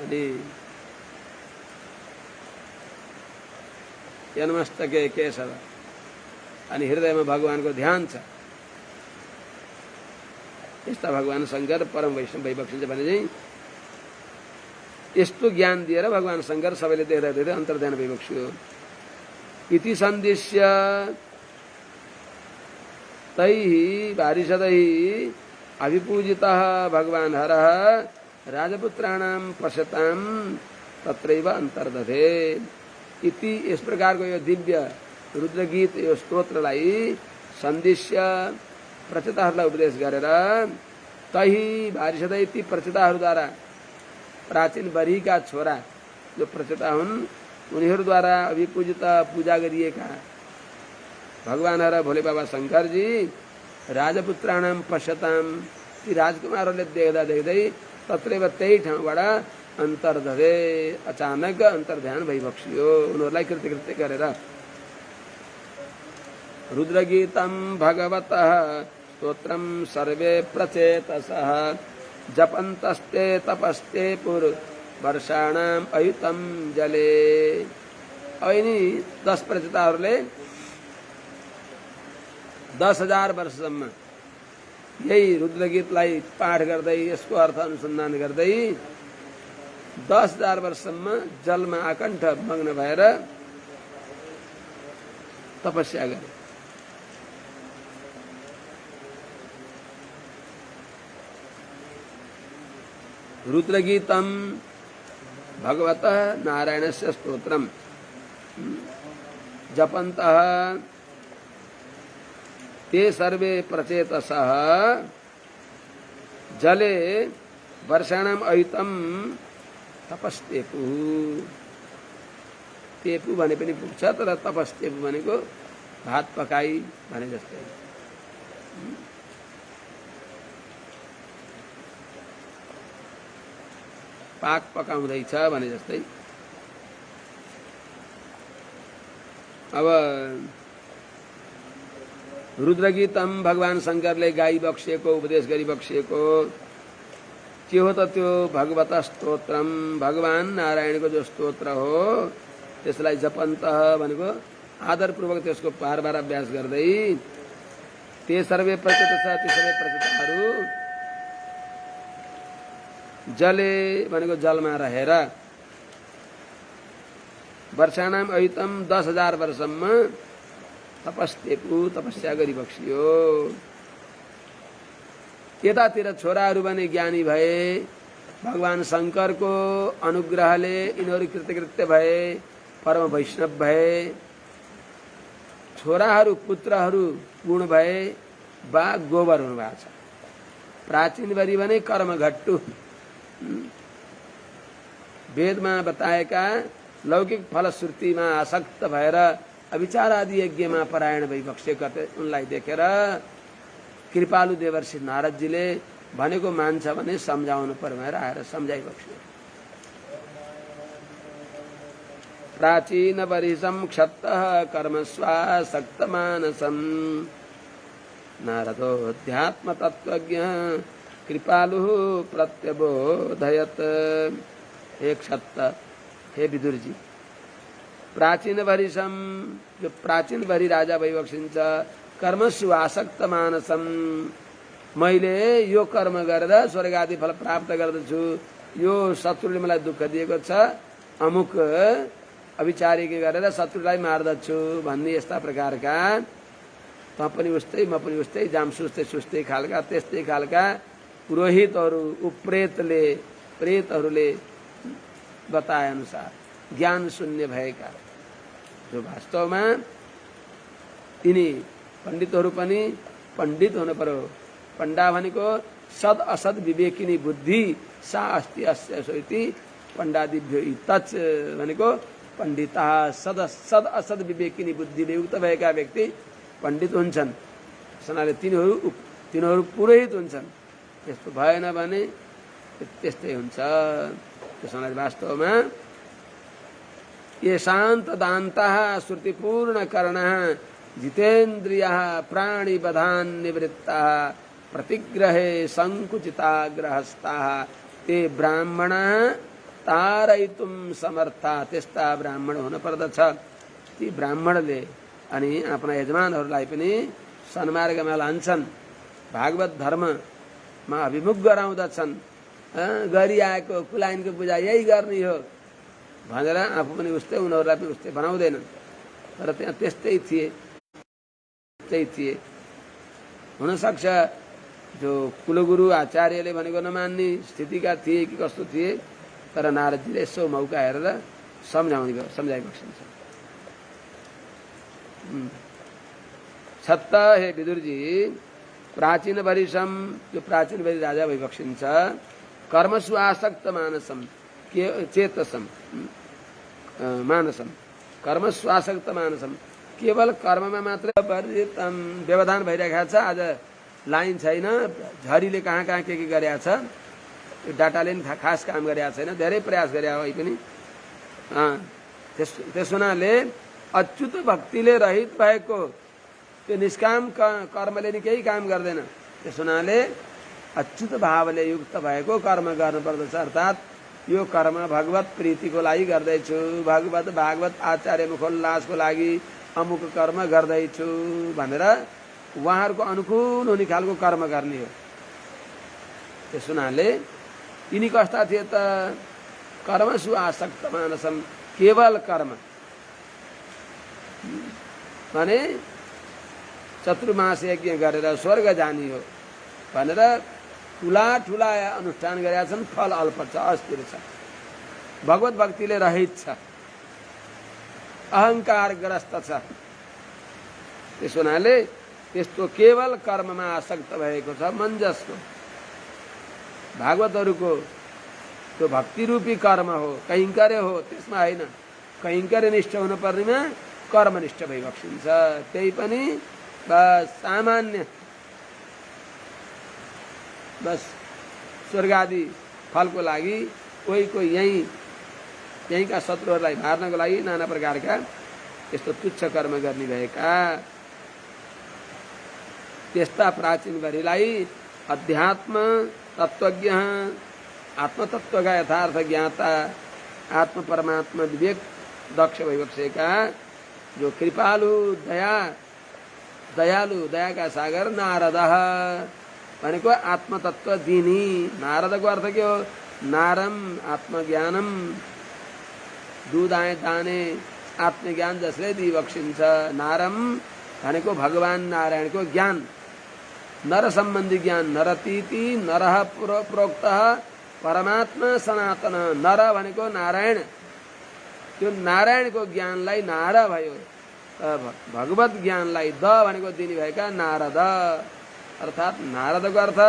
अनि यन्मस्तके केशव, अनि हृदयमा भगवानको ध्यान छ। यस्ता भगवान शङ्कर परम वैष्णव भइबक्सिन्छ भने चाहिँ यस्तो ज्ञान दिएर भगवान शङ्कर सबैले देख्दा देख्दै अन्तर्ध्यान भइबक्स्यो। इति सन्दिश्य तैः वारिषदैः अभिपूजितः भगवान् हरः राजपुत्राणां पश्यतां तत्रैव अन्तर्दधे। इति इस प्रकारको यो दिव्य रुद्रगीत यो स्तोत्रलाई सन्दिश्य प्रचेताहरूलाई उपदेश गरेर तही वारिषदै ती प्रचेताहरूद्वारा प्राचीन बरीका छोरा जो प्रचेता हुन् उनीहरूद्वारा अभिपूजित पूजा गरिएका भगवान र भोले बाबा शङ्करजी राजपुत्राणां पश्यतां ती राजकुमारहरूले देख्दा देख्दै तत्रैव त्यही ठाउँबाट अन्तर्दधे अचानक अन्तर्ध्यान भइबक्सियो उनीहरूलाई कृतकृत्य गरेर। रुद्रगीतं भगवतः स्तोत्रं सर्वे प्रचेतसः जपन्तस्ते तपस्ते वर्षाणाम् अयुतं जले। अब यिनी 10 प्रचेताहरूले 10,000 वर्षसम्म यही रुद्रगीतलाई पाठ गर्दै यसको अर्थ अनुसन्धान गर्दै 10,000 वर्षसम्म जलमा आकण्ठ मग्न भएर तपस्या गरे। रुद्रगीतं भगवतः नारायणस्य स्तोत्रम् जपन्तः ते सर्वे प्रचेतसः जले वर्षाणाम् अयुतं तपस्तेपु। तेपु भने पनि पुग्छ, तर तपस्तेपु भनेको भात पकाई भने जस्तै। पाक पकाउँदैछ भने जस्तै। अब रुद्रगीतम भगवान शंकरले गाई बक्सिएको, उपदेश गरी बक्सिएको के हो त त्यो? भगवत स्तोत्रम, भगवान नारायणको जो स्तोत्र हो त्यसलाई जपन्त भनेको आदरपूर्वक त्यसको बार अभ्यास गर्दै ते सर्वे प्रकृत छ, ती सबै प्रकृतहरू जले भनेको जलमा रहेर वर्षाणाम अहितम 10,000 वर्षसम्म तपस्तेपु तपस्या गरी बक्सियो। यतातिर छोराहरू भने ज्ञानी भए, भगवान शंकरको अनुग्रहले यिनीहरू कृतकृत्य भए, परम वैष्णव भए। छोराहरू पुत्रहरू पूर्ण भए वा गोबर हुनुभएको छ। प्राचीन बरी भने कर्मघट्टु, वेदमा बताएका लौकिक फलश्रुतिमा आसक्त भएर अविचार आदि यज्ञमा परायण भई बक्सेका उनलाई देखेर कृपालु देवर्षि नारदजीले भनेको मान्छ भने सम्झाउनु पर्यो भनेर आएर सम्झाइबक्स्यो। प्राचीन वरिशम क्षत्तः कर्मस्वासक्त मानसम नारदोऽध्यात्म तत्वज्ञ कृपालु प्रत्यबोधयत। हे क्षत्त, हे विदुर जी, प्राचीन वरिशम, जो प्राचीन वरी राजा भई बक्सिन्छ, कर्मसु आसक्त मानसम, मैले यो कर्म गरेर स्वर्ग आदि फल प्राप्त गर्दछु, यो शत्रुले मलाई दुःख दिएको छ, अमुक अविचारी गरेर शत्रुलाई मार्दछु भन्ने यस्ता प्रकारका त पनि उस्तै म पनि उस्तै जामसुस्तै सुस्तै खालका त्यस्तै खालका पुरोहितहरू प्रेतहरूले बताए अनुसार ज्ञान शून्य भएका, जो वास्तवमा यिनी पण्डितहरू पनि पण्डित हुनु पर्यो। पण्डा भनेको सद असद विवेकिनी बुद्धि सा अस्ति अस्य सोइति पण्डादिभ्यो तच भनेको पण्डिता सद असद विवेकिनी बुद्धिले युक्त भएका व्यक्ति पण्डित हुन्छन्। त्यसनाले तिनीहरू पुरोहित हुन्छन्। त्यस्तो भएन भने त्यस्तै हुन्छ। त्यसनाले वास्तवमा ये शान्त दान्तः श्रुतिपूर्ण कर्णः जितेन्द्रियः प्राणिवधान निवृत्तः प्रतिग्रहे संकुचिताग्रहस्ताः ते ब्राह्मणः तारयितुम समर्था। त्यस्ता ब्राह्मण हुन पर्दछ। ती ब्राह्मणले अनि आफ्ना यजमानहरूलाई पनि सन्मार्गमा लान्छन्, भागवत धर्ममा अभिमुख गराउँदछन्। गरिआएको कुलाइनको पूजा यही गर्ने हो भनेर आफू पनि उस्तै उनीहरूलाई पनि उस्तै बनाउँदैनन्। तर त्यहाँ त्यस्तै थिए। हुनसक्छ जो कुलगुरु आचार्यले भनेको नमान्ने स्थितिका थिए कि कस्तो थिए, तर नारदजीले यसो मौका हेरेर सम्झाइबक्सिन्छ। छत्त, हे विदुरजी, प्राचीन वरिशम, जो प्राचीन वरी राजा भई बक्सिन्छ, कर्मसु आसक्त मानसम चेतसम मानसम, कर्मसु आसक्त मानसम, केवल कर्ममा मात्र व्यवधान भइरहेको छ। आज लाइन छैन, झरीले कहाँ के गरेका छ, डाटाले खास काम गरेका छैन, धेरै प्रयास गरे है पनि। त्यस हुनाले अच्युत भक्तिले रहित भएको त्यो निष्काम कर्मले नि केही काम गर्दैन। त्यस हुनाले अच्युत भावले युक्त भएको कर्म गर्नुपर्दछ। अर्थात् यो कर्म भगवत प्रीतिको लागि गर्दैछु, भागवत आचार्य मुखोल्लासको लागि अमुक कर्म गर्दैछु भनेर उहाँहरूको अनुकूल हुने खालको कर्म गर्ने हो। त्यस हुनाले यिनी कस्ता थिए त? कर्मसु आसक्त मानसम, केवल कर्म भने चतुर्मास यज्ञ गरेर स्वर्ग जाने हो भनेर ठुला अनुष्ठान गरेका छन्। फल अल्प छ, अस्थिर छ, भगवत भक्तिले रहित छ, अहङ्कारग्रस्त छ। त्यस हुनाले त्यस्तो केवल कर्ममा आसक्त भएको छ। मञ्जसको भागवतहरूको त्यो भक्ति रूपी कर्म हो, कैङ्कर्य हो, त्यसमा होइन। कैङ्कर्य निष्ठ हुनुपर्नेमा कर्मनिष्ठ भइबक्सिन्छ। त्यही पनि बस सामान्य बस स्वर्ग आदि फलको लागि कोही यहीँका शत्रुहरूलाई मार्नको लागि नाना प्रकारका यस्तो तुच्छ कर्म गर्ने भएका त्यस्ता प्राचीनभरिलाई अध्यात्म तत्त्वज्ञ आत्मतत्त्वका यथार्थ ज्ञाता आत्म परमात्मा विवेक दक्ष भइबक्सेका जो कृपालु दयालु दयाका सागर नारद भनेको आत्मतत्व दिनी। नारदको अर्थ के हो? नारम आत्मज्ञानम दुधाए दाने आत्मज्ञान जसले दिइबक्सिन्छ। नारम भनेको भगवान नारायणको ज्ञान, नर सम्बन्धी ज्ञान। नरतीति नरः प्रोक्तः परमात्मा सनातन। नर भनेको नारायण, त्यो नारायणको ज्ञानलाई नार भयो। भगवत ज्ञानलाई द भनेको दिने भएका नारद। अर्थात् नारदको अर्थ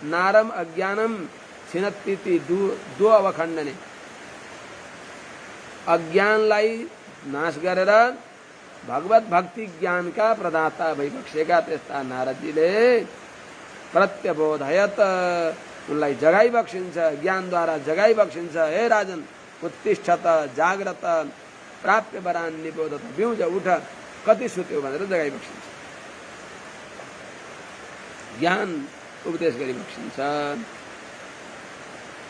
नारम अज्ञानम छिनत्तीति दो अवखण्डने, अज्ञानलाई नाश गरेर भगवत भक्ति ज्ञानका प्रदाता भइबक्सेका त्यस्ता नारदजीले प्रत्यबोधयत उनलाई जगाइबक्सिन्छ, ज्ञानद्वारा जगाइबक्सिन्छ। हे राजन उत्तिष्ठत जाग्रत प्राप्य वरान निबोधत, बिउज उठ कति सुत्यो भनेर जगाइबक्सिन्छ, ज्ञान उपदेश गरिबक्सिन्छ।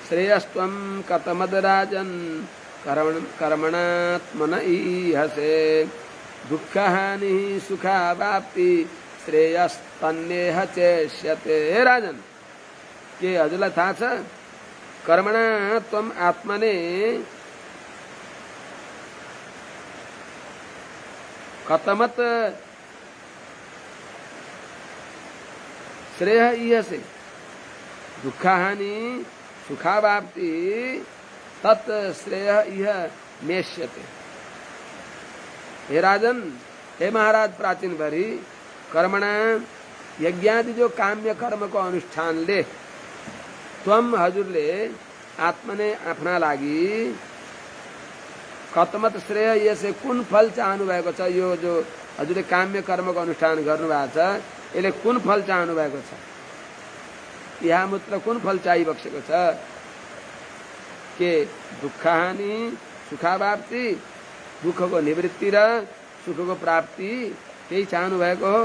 श्रेयस्त्वं कतमद राजन कर्मणात्मन ईहसे, दुःखहानि सुखावाप्ति श्रेयस्तन्नेह चेष्यते। हे राजन, के हजुरलाई थाहा छ कर्मणा त्वम आत्मने कतमत श्रेय ईहसे, दुःखहानि सुखावाप्ति तत् श्रेय इह नेष्यते। हे राजन, हे महाराज प्राचीन भरी, कर्मणा यज्ञादि जो काम्य कर्म को अनुष्ठानले त्वम हजुरले आत्मने आफ्ना लागि कतमत श्रेय यसले कुन फल चाहनु भएको छ, यो जो हजुरले काम्य कर्मको अनुष्ठान गर्नुभएको छ यसले कुन फल चाहनु भएको छ, यहाँ मात्र कुन फल चाहिबक्सेको छ? के दुःखहानि सुखावाप्ति, दुःखको निवृत्ति र सुखको प्राप्ति, त्यही चाहनु भएको हो।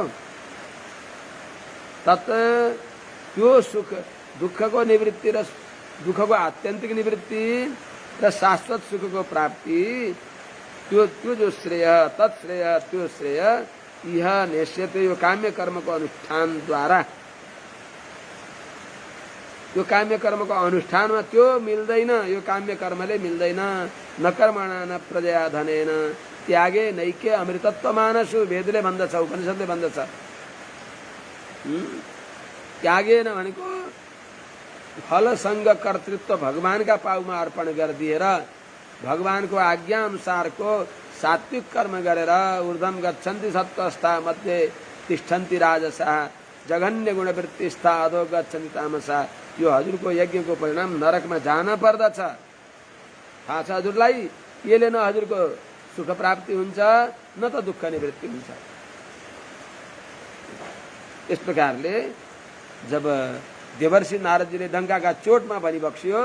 तत् त्यो सुख, दुःखको निवृत्ति र दुःखको आत्यन्तिक निवृत्ति र शाश्वत सुखको प्राप्ति, त्यो जो श्रेय, तत्श्रेय, त्यो श्रेय यह नेष्यते, यो काम्य कर्मको अनुष्ठानद्वारा, यो काम्य कर्मको अनुष्ठानमा त्यो मिल्दैन, यो काम्य कर्मले मिल्दैन। न कर्मणा न प्रजया धनेन त्यागे नैके अमृतत्व मानसु, वेदले भन्दछ, उपनिषदले भन्दछ। त्यागेन भनेको फलसँग कर्तृत्व भगवानका पाउमा अर्पण गरिदिएर भगवानको आज्ञा अनुसारको सात्विक कर्म गरेर ऊर्ध्वम गच्छन्ति सत्त्वस्था मध्ये तिष्ठन्ति राजसा जघन्य गुणवृत्तिस्था अधो गच्छन्ति तामसा। यो हजुरको यज्ञको परिणाम नरकमा जान पर्दछ। थाहा छ हजुरलाई? यसले न हजुरको सुख प्राप्ति हुन्छ न त दुःख निवृत्ति हुन्छ। इस प्रकारले जब देवर्षि नारदजीले डङ्काका चोटमा भनिबक्सियो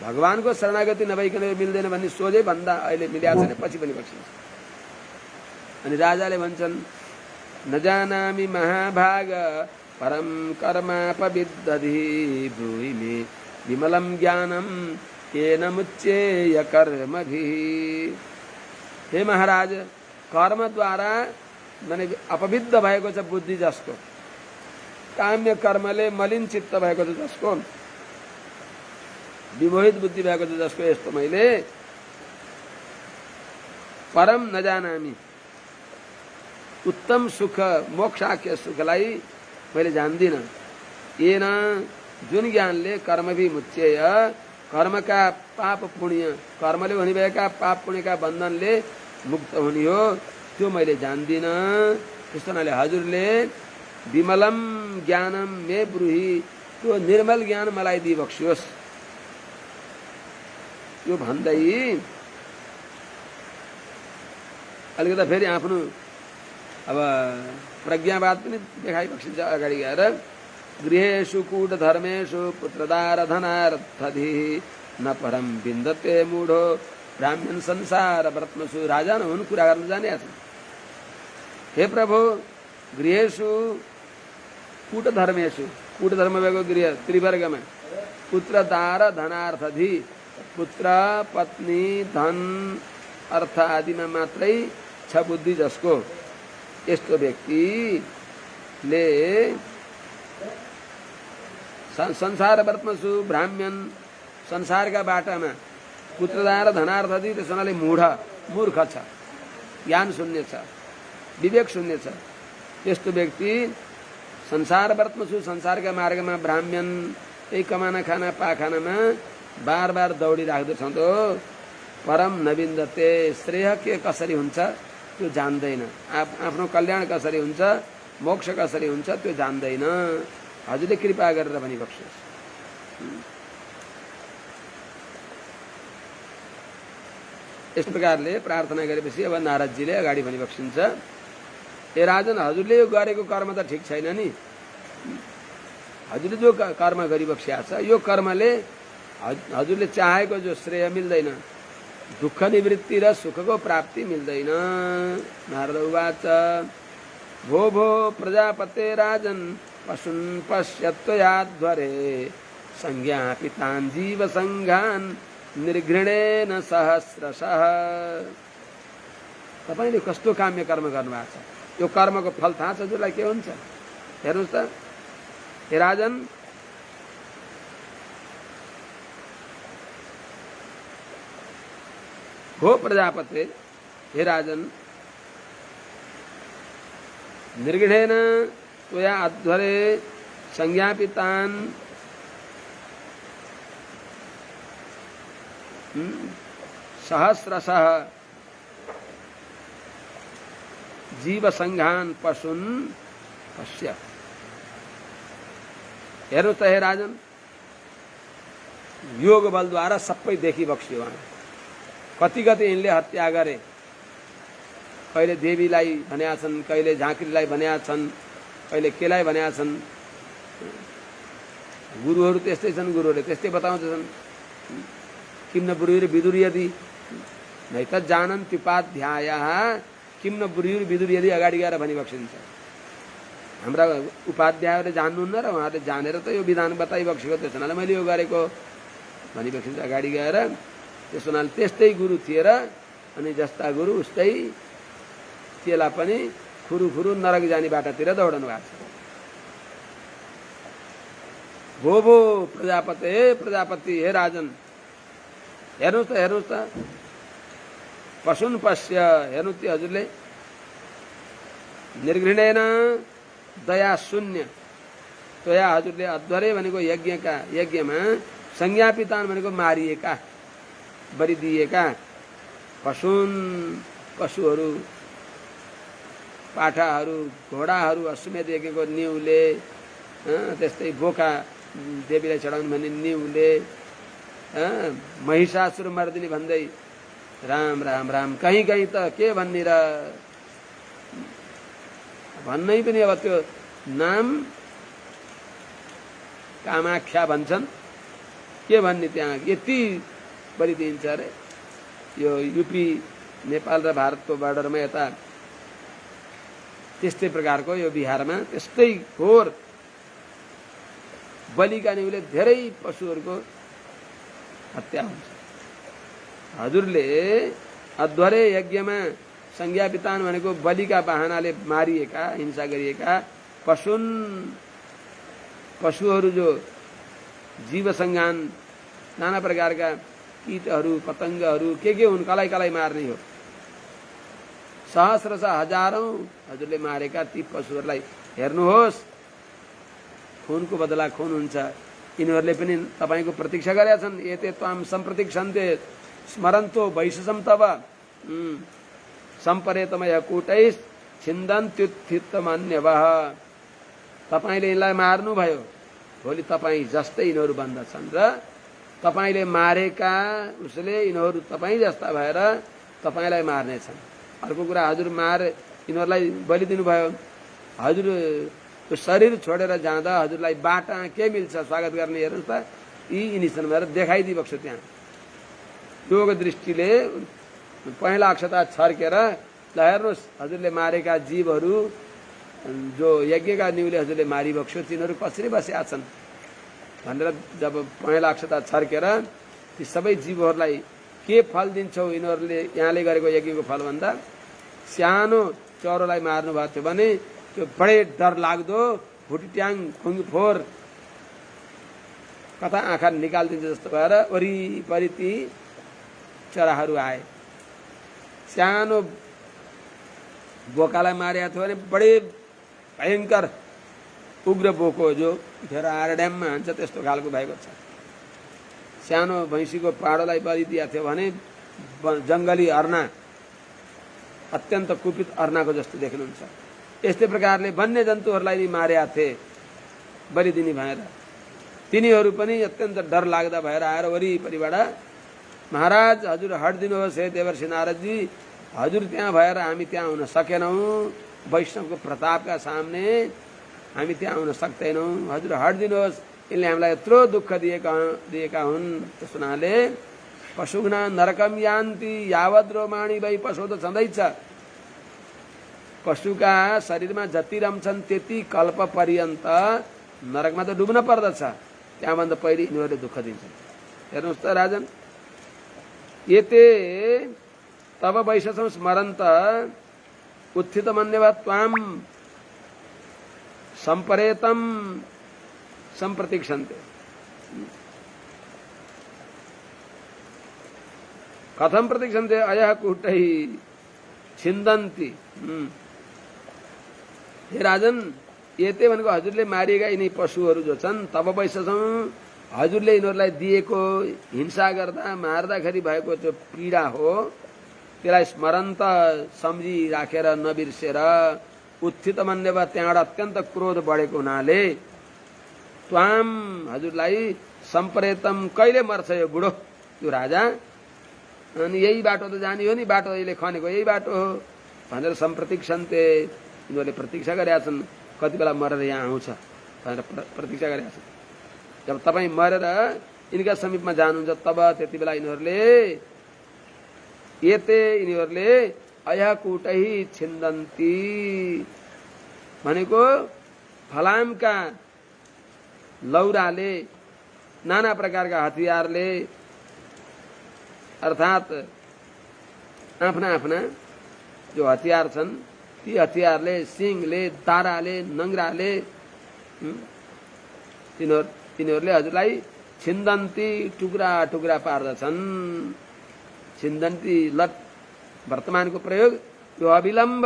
भगवानको शरणागति नभइकन मिल्दैन भन्ने सोझै भन्दा अहिले मिल्याएको छैन, पछि पनि बक्सिन्छ। अनि राजाले भन्छन् न जानामि महाभाग परम कर्मापविद्धि ब्रूहि मे विमलम ज्ञानम केन मुच्येय कर्मभिः। हे महाराज, कर्मद्वारा माने अपविद्ध भएको छ बुद्धि जसको, काम्य कर्मले मलिन चित्त भएको छ जसको, विमोहित बुद्धि भएको छ जसको, यस्तो मैले परम नजानामि, उत्तम सुख मोक्षाख्य सुखलाई मैले जान्दिन। येन जुन ज्ञानले कर्म भी मुच्येय, कर्मका पाप पुण्य, कर्मले हुने भएका पाप पुण्यका बन्धनले मुक्त हुने हो, त्यो मैले जान्दिन। त्यस्तो हुनाले हजुरले विमलम ज्ञानम मे ब्रूहि, त्यो निर्मल ज्ञान मलाई दिइबक्सियोस्। यो भन्दै अलिकति फेरि आफ्नो अब प्रज्ञावाद पनि देखाइबक्सिन्छ अगाडि गएर। गृहेषु कूट धर्मेषु पुत्रदार धनार्थधि न परम बिन्दते मूढो ब्राह्मण संसार व्रतमसु। राजा न हुन्, कुरा गर्न जाने छन्। हे प्रभु, गृहेषु कूट धर्मेषु, कूट धर्म भएको गृह त्रिवर्गमा पुत्र दार धनार्थधि, पुत्र पत्नी धन अर्थ आदिमा मात्रै छ बुद्धि जसको, यस्तो व्यक्तिले संसार व्रतमसु ब्राह्मण संसारका बाटामा पुत्रदार धनार्थधि, त्यसो हुनाले मूर्ख छ, ज्ञान शून्य छ, विवेक शून्य छ। त्यस्तो व्यक्ति संसार व्रतमसु, संसारका मार्गमा ब्राह्मण त्यही कमाना खाना पाखानामा बार बार दौडिराख्दछ त परम नविन्दते, श्रेय के कसरी हुन्छ त्यो जान्दैन, आफ्नो कल्याण कसरी हुन्छ, मोक्ष कसरी हुन्छ त्यो जान्दैन। हजुरले कृपा गरेर भनिबक्सोस्। यस प्रकारले प्रार्थना गरेपछि अब नारदजीले अगाडि भनिबक्सिन्छ, ए राजन, हजुरले यो गरेको कर्म त ठिक छैन नि। हजुरले जो कर्म गरिबक्सिया छ, यो कर्मले हजुरले चाहेको जो श्रेय मिल्दैन, दुःख निवृत्ति र सुखको प्राप्ति मिल्दैन। नारद उवाच भो भो प्रजापते राजन पशुन् पश्यत्वयाध्वरे संज्ञापितान् जीव संघान् निर्घृणेन सहस्रशः। तपाईले कस्तो काम्य कर्म गर्नुभएको छ, यो कर्मको फल थाहा छ हजुरलाई के हुन्छ? हेर्नुहोस् त, हे राजन, हो प्रजापते, हे राजन, निर्घृणेन त्वया अध्वरे संज्ञापितान् सहस्रशः जीव संघान पशुन पश्य। हेर्नु त हे राजन, योग बलद्वारा सबै देखिबक्स्यो। कति कति यिनले हत्या गरे, कहिले देवीलाई भनेका छन्, कहिले झाँक्रीलाई भनेका छन्, कहिले केलाई भनेका छन्। गुरुहरू त्यस्तै छन्, गुरुहरूले त्यस्तै बताउँछन्। किम न ब्रूहिर विदुर यदि नैतत् जानन्ति उपाध्यायः, किम न ब्रूहिर विदुर यदि अगाडि गएर भनिबक्सिन्छ। हाम्रा उपाध्यायहरूले जान्नुहुन्न र उहाँहरूले जानेर त यो विधान बताइबक्सेको, त्यस हुनाले मैले यो गरेको भनिबक्सिन्छ अगाडि गएर। त्यस हुनाले त्यस्तै गुरु थिए र अनि जस्ता गुरु उस्तै चेला पनि खुरुखुरु नरक जाने बाटातिर दौडनु भएको छ। भो भो प्रजापति, हे प्रजापति, हे राजन, हेर्नुहोस् त पशुन पश्य। हेर्नु त्यो हजुरले निर्घृणेन दया शून्य त्वया, हजुरले अध्वरे भनेको यज्ञमा संज्ञापितान भनेको मारिएका, बलिदिएका पशुन, पशुहरू, पाठाहरू, घोडाहरू, अश्वमेध यज्ञको न्युले, त्यस्तै बोका देवीलाई चढाउनु भने न्युले, महिषासुर मर्दिनी भन्दै राम राम राम, कहीँ कहीँ त के भन्ने र भन्नै पनि अब त्यो नाम कामाख्या भन्छन्, के भन्ने त्यहाँ यति बलिदिन्छ अरे। यो युपी नेपाल र भारतको बर्डरमा यता त्यस्तै प्रकारको यो बिहारमा त्यस्तै घोर बलिका निउले धेरै पशुहरूको हत्या हुन्छ। हजुरले अध्वरे यज्ञमा संज्ञापितान भनेको बलिका बाहनाले मारिएका, हिंसा गरिएका पशुहरू जो जीव संज्ञान, नाना प्रकारका कीटहरू पतङ्गहरू के हुन्, कलाई मार्ने हो। सहस्र हजारौं हजुरले मारेका ती पशुहरूलाई हेर्नुहोस्, खुनको बदला खुन हुन्छ। यिनीहरूले पनि तपाईको प्रतीक्षा गरेका छन्। एते त्वाम सम्प्रतीक्षन्ते स्मरन्तो वैशसम तव सम्परेतमय कूटैस् छिन्दन्त्युत्थितमन्यवः। तपाईले यिनलाई मार्नुभयो, भोलि तपाईँ जस्तै यिनीहरू बन्दछन् र तपाईले मारेका उसले यिनीहरू तपाईँ जस्ता भएर तपाईलाई मार्नेछन्। अर्को कुरा हजुर मार यिनीहरूलाई बलि दिनुभयो, हजुर त्यो शरीर छोडेर जाँदा हजुरलाई बाटा के मिल्छ स्वागत गर्ने, हेर्नुहोस् त यिनी छन् भनेर देखाइदिई बक्छु। त्यहाँ योग दृष्टिले पहिला अक्षता छर्केर ल हेर्नुहोस् हजुरले मारेका जीवहरू जो यज्ञका निउले हजुरले मारिबक्स्यो तिनीहरू कसरी बसेका छन् भनेर जब पहिला अक्षता छर्केर ती सबै जीवहरूलाई के फल दिन्छौ यिनीहरूले यहाँले गरेको यज्ञको फल भन्दा सानो चरोलाई मार्नु भएको थियो भने त्यो बडै डर लाग्दो भुटिट्याङ खुङ्गी फोर कता आँखा निकालिदिन्छ जस्तो भएर वरिपरि ती चराहरू आए। सानो बोकालाई मारेको थियो भने बडै भयङ्कर उग्र बोको जो उठेर आएर ड्याममा हान्छ त्यस्तो खालको भएको छ। सानो भैँसीको पाडोलाई बलि दिएको थियो भने जङ्गली अर्ना अत्यन्त कुपित अर्नाको जस्तो देख्नुहुन्छ। यस्तै प्रकारले वन्य जन्तुहरूलाई नि मारेका थिए बलि दिने भएर, तिनीहरू पनि अत्यन्त डर लाग्दा भएर आएर वरिपरिबाट महाराज हजुर हटिदिनुहोस् हे देवर्षि नारदजी, हजुर त्यहाँ भएर हामी त्यहाँ हुन सकेनौँ, वैष्णवको प्रतापका सामने हामी त्यहाँ हुन सक्दैनौँ, हजुर हटिदिनुहोस्, यिनले हामीलाई यत्रो दुःख दिएका हुन्। त्यस हुनाले पशुघ्ना नरकम यान्ति यावत रोमाणी भई पशु त छँदैछ, पशुका शरीरमा जति रम्छन् त्यति कल्प पर्यन्त नरकमा त डुब्न पर्दछ, त्यहाँभन्दा पहिले यिनीहरूले दुःख दिन्छन्। हेर्नुहोस् त राजन, एते तब वैशसं स्मरन्त उत्थित मन्यवा त्वाम संपरेतम संप्रतीक्षन्ते। कथम प्रतीक्षन्ते अयः कुटै छिन्दन्ति। हे राजन, एते भनेको हजुरले मारिएका यिनी पशुहरू जो छन् तब वैशसं हजुरले यिनीहरूलाई दिएको हिंसा गर्दा मार्दाखेरि भएको त्यो पीडा हो, त्यसलाई स्मरन्त सम्झिराखेर नबिर्सेर उत्थित मन्यवा त्यहाँबाट अत्यन्त क्रोध बढेको हुनाले त्वाम हजुरलाई सम्परेतम कहिले मर्छ यो बुढो त्यो राजा, अनि यही बाटो त जाने हो नि, बाटो अहिले खनेको यही बाटो हो भनेर सम्प्रतीक्षन्ते, यिनीहरूले प्रतीक्षा गरेका छन् कति बेला मरेर यहाँ आउँछ भनेर प्रतीक्षा गरेका छन्। जब तपाईँ मरेर यिनका समीपमा जानुहुन्छ तब त्यति बेला यिनीहरूले अयकुटै छिन्दन्ती भनेको फलामका लौराले नाना प्रकारका हतियारले अर्थात आफ्ना आफ्ना जो हतियार छन् ती हतियारले सिङले दाराले नङ्ग्राले तिनीहरूले हजुरलाई छिन्दन्ती टुक्रा टुक्रा पार्दछन्। छिन्दन्ती लट वर्तमानको प्रयोग यो अविलम्ब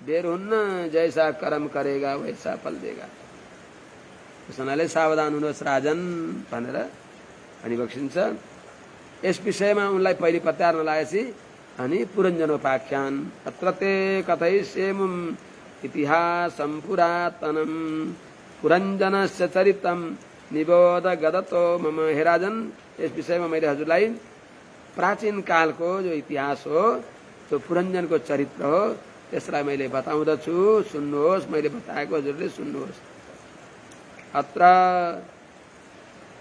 देर हुन्न, जैसा कर्म करेगा वैसा फल देगा। त्यसैले सावधान हुनुहोस् राजन भनेर अनि बक्सिन्छ। यस विषयमा उनलाई पहिले पत्यार्न लागेपछि अनि पुरञ्जनोपाख्यान अत्र ते कथयिष्येमुम् इतिहासं पुरातनं पुरञ्जनस्य चरितं निबोध गदतो मम। हे राजन, यस विषयमा मैले हजुरलाई प्राचीन कालको जो इतिहास हो, जो पुरञ्जनको चरित्र हो, त्यसलाई मैले बताउँदछु, सुन्नुहोस्, मैले बताएको हजुरले सुन्नुहोस्। अत्र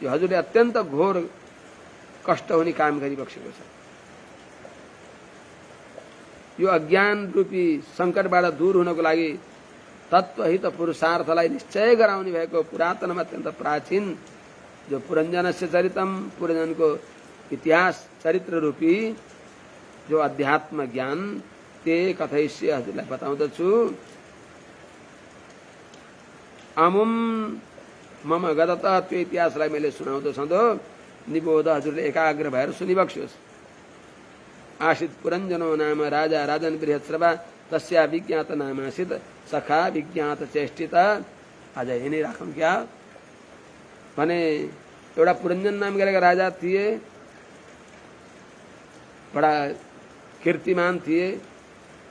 यो हजुरले अत्यन्त घोर कष्ट हुने काम गरिबक्सेको छ। यो अज्ञान रूपी संकटबाट दूर हुनको लागि तत्त्वहित पुरुषार्थलाई निश्चय गराउने भएको पुरातनमा अत्यन्त प्राचीन जो पुरञ्जनस्य चरितम, पुरञ्जनको इतिहास चरित्र रूपी जो अध्यात्म ज्ञान ते कथयिष्ये हजुरलाई बताउँदछु। अमुम मम गदत त्यो इतिहासलाई मैले सुनाउँदो छँदो निबोध हजुरले एकाग्र भएर सुनिबक्स्योस्। आसित पुरञ्जनो नाम राजा राजन बृहत्सभा तस्या विज्ञात नाम आसित सखा विज्ञात चेष्टित। आज यही नै राखौँ क्या भने एउटा पुरञ्जन नाम गरेका राजा थिए, बडा कीर्तिमान थिए।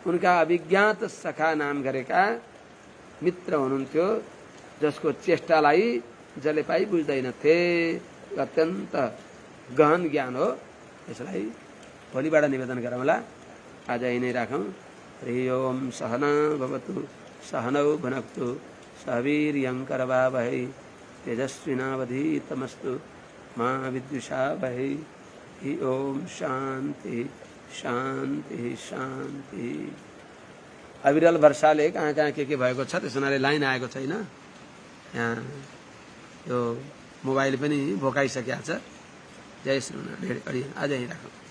उनका अभिज्ञात सखा नाम गरेका मित्र हुनुहुन्थ्यो जसको चेष्टालाई जसले पाइ बुझ्दैनथे। अत्यन्त गहन ज्ञान हो, यसलाई भोलिबाट निवेदन गरौँला। आज यही नै राखौँ। हरि ओम सहना भवतु सहनौ भुनक्तु सह वीर्यं करवावहै तेजस्विनावधीतमस्तु मा विद्विषावहै। हरि ओम शान्ति शान्ति शान्ति। अविरल वर्षाले कहाँ कहाँ के भएको छ त्यस हुनाले लाइन आएको छैन। यहाँ यो मोबाइल पनि भोकाइसकेको छ। जय श्रीनारायण। आज यहीँ राखौँ।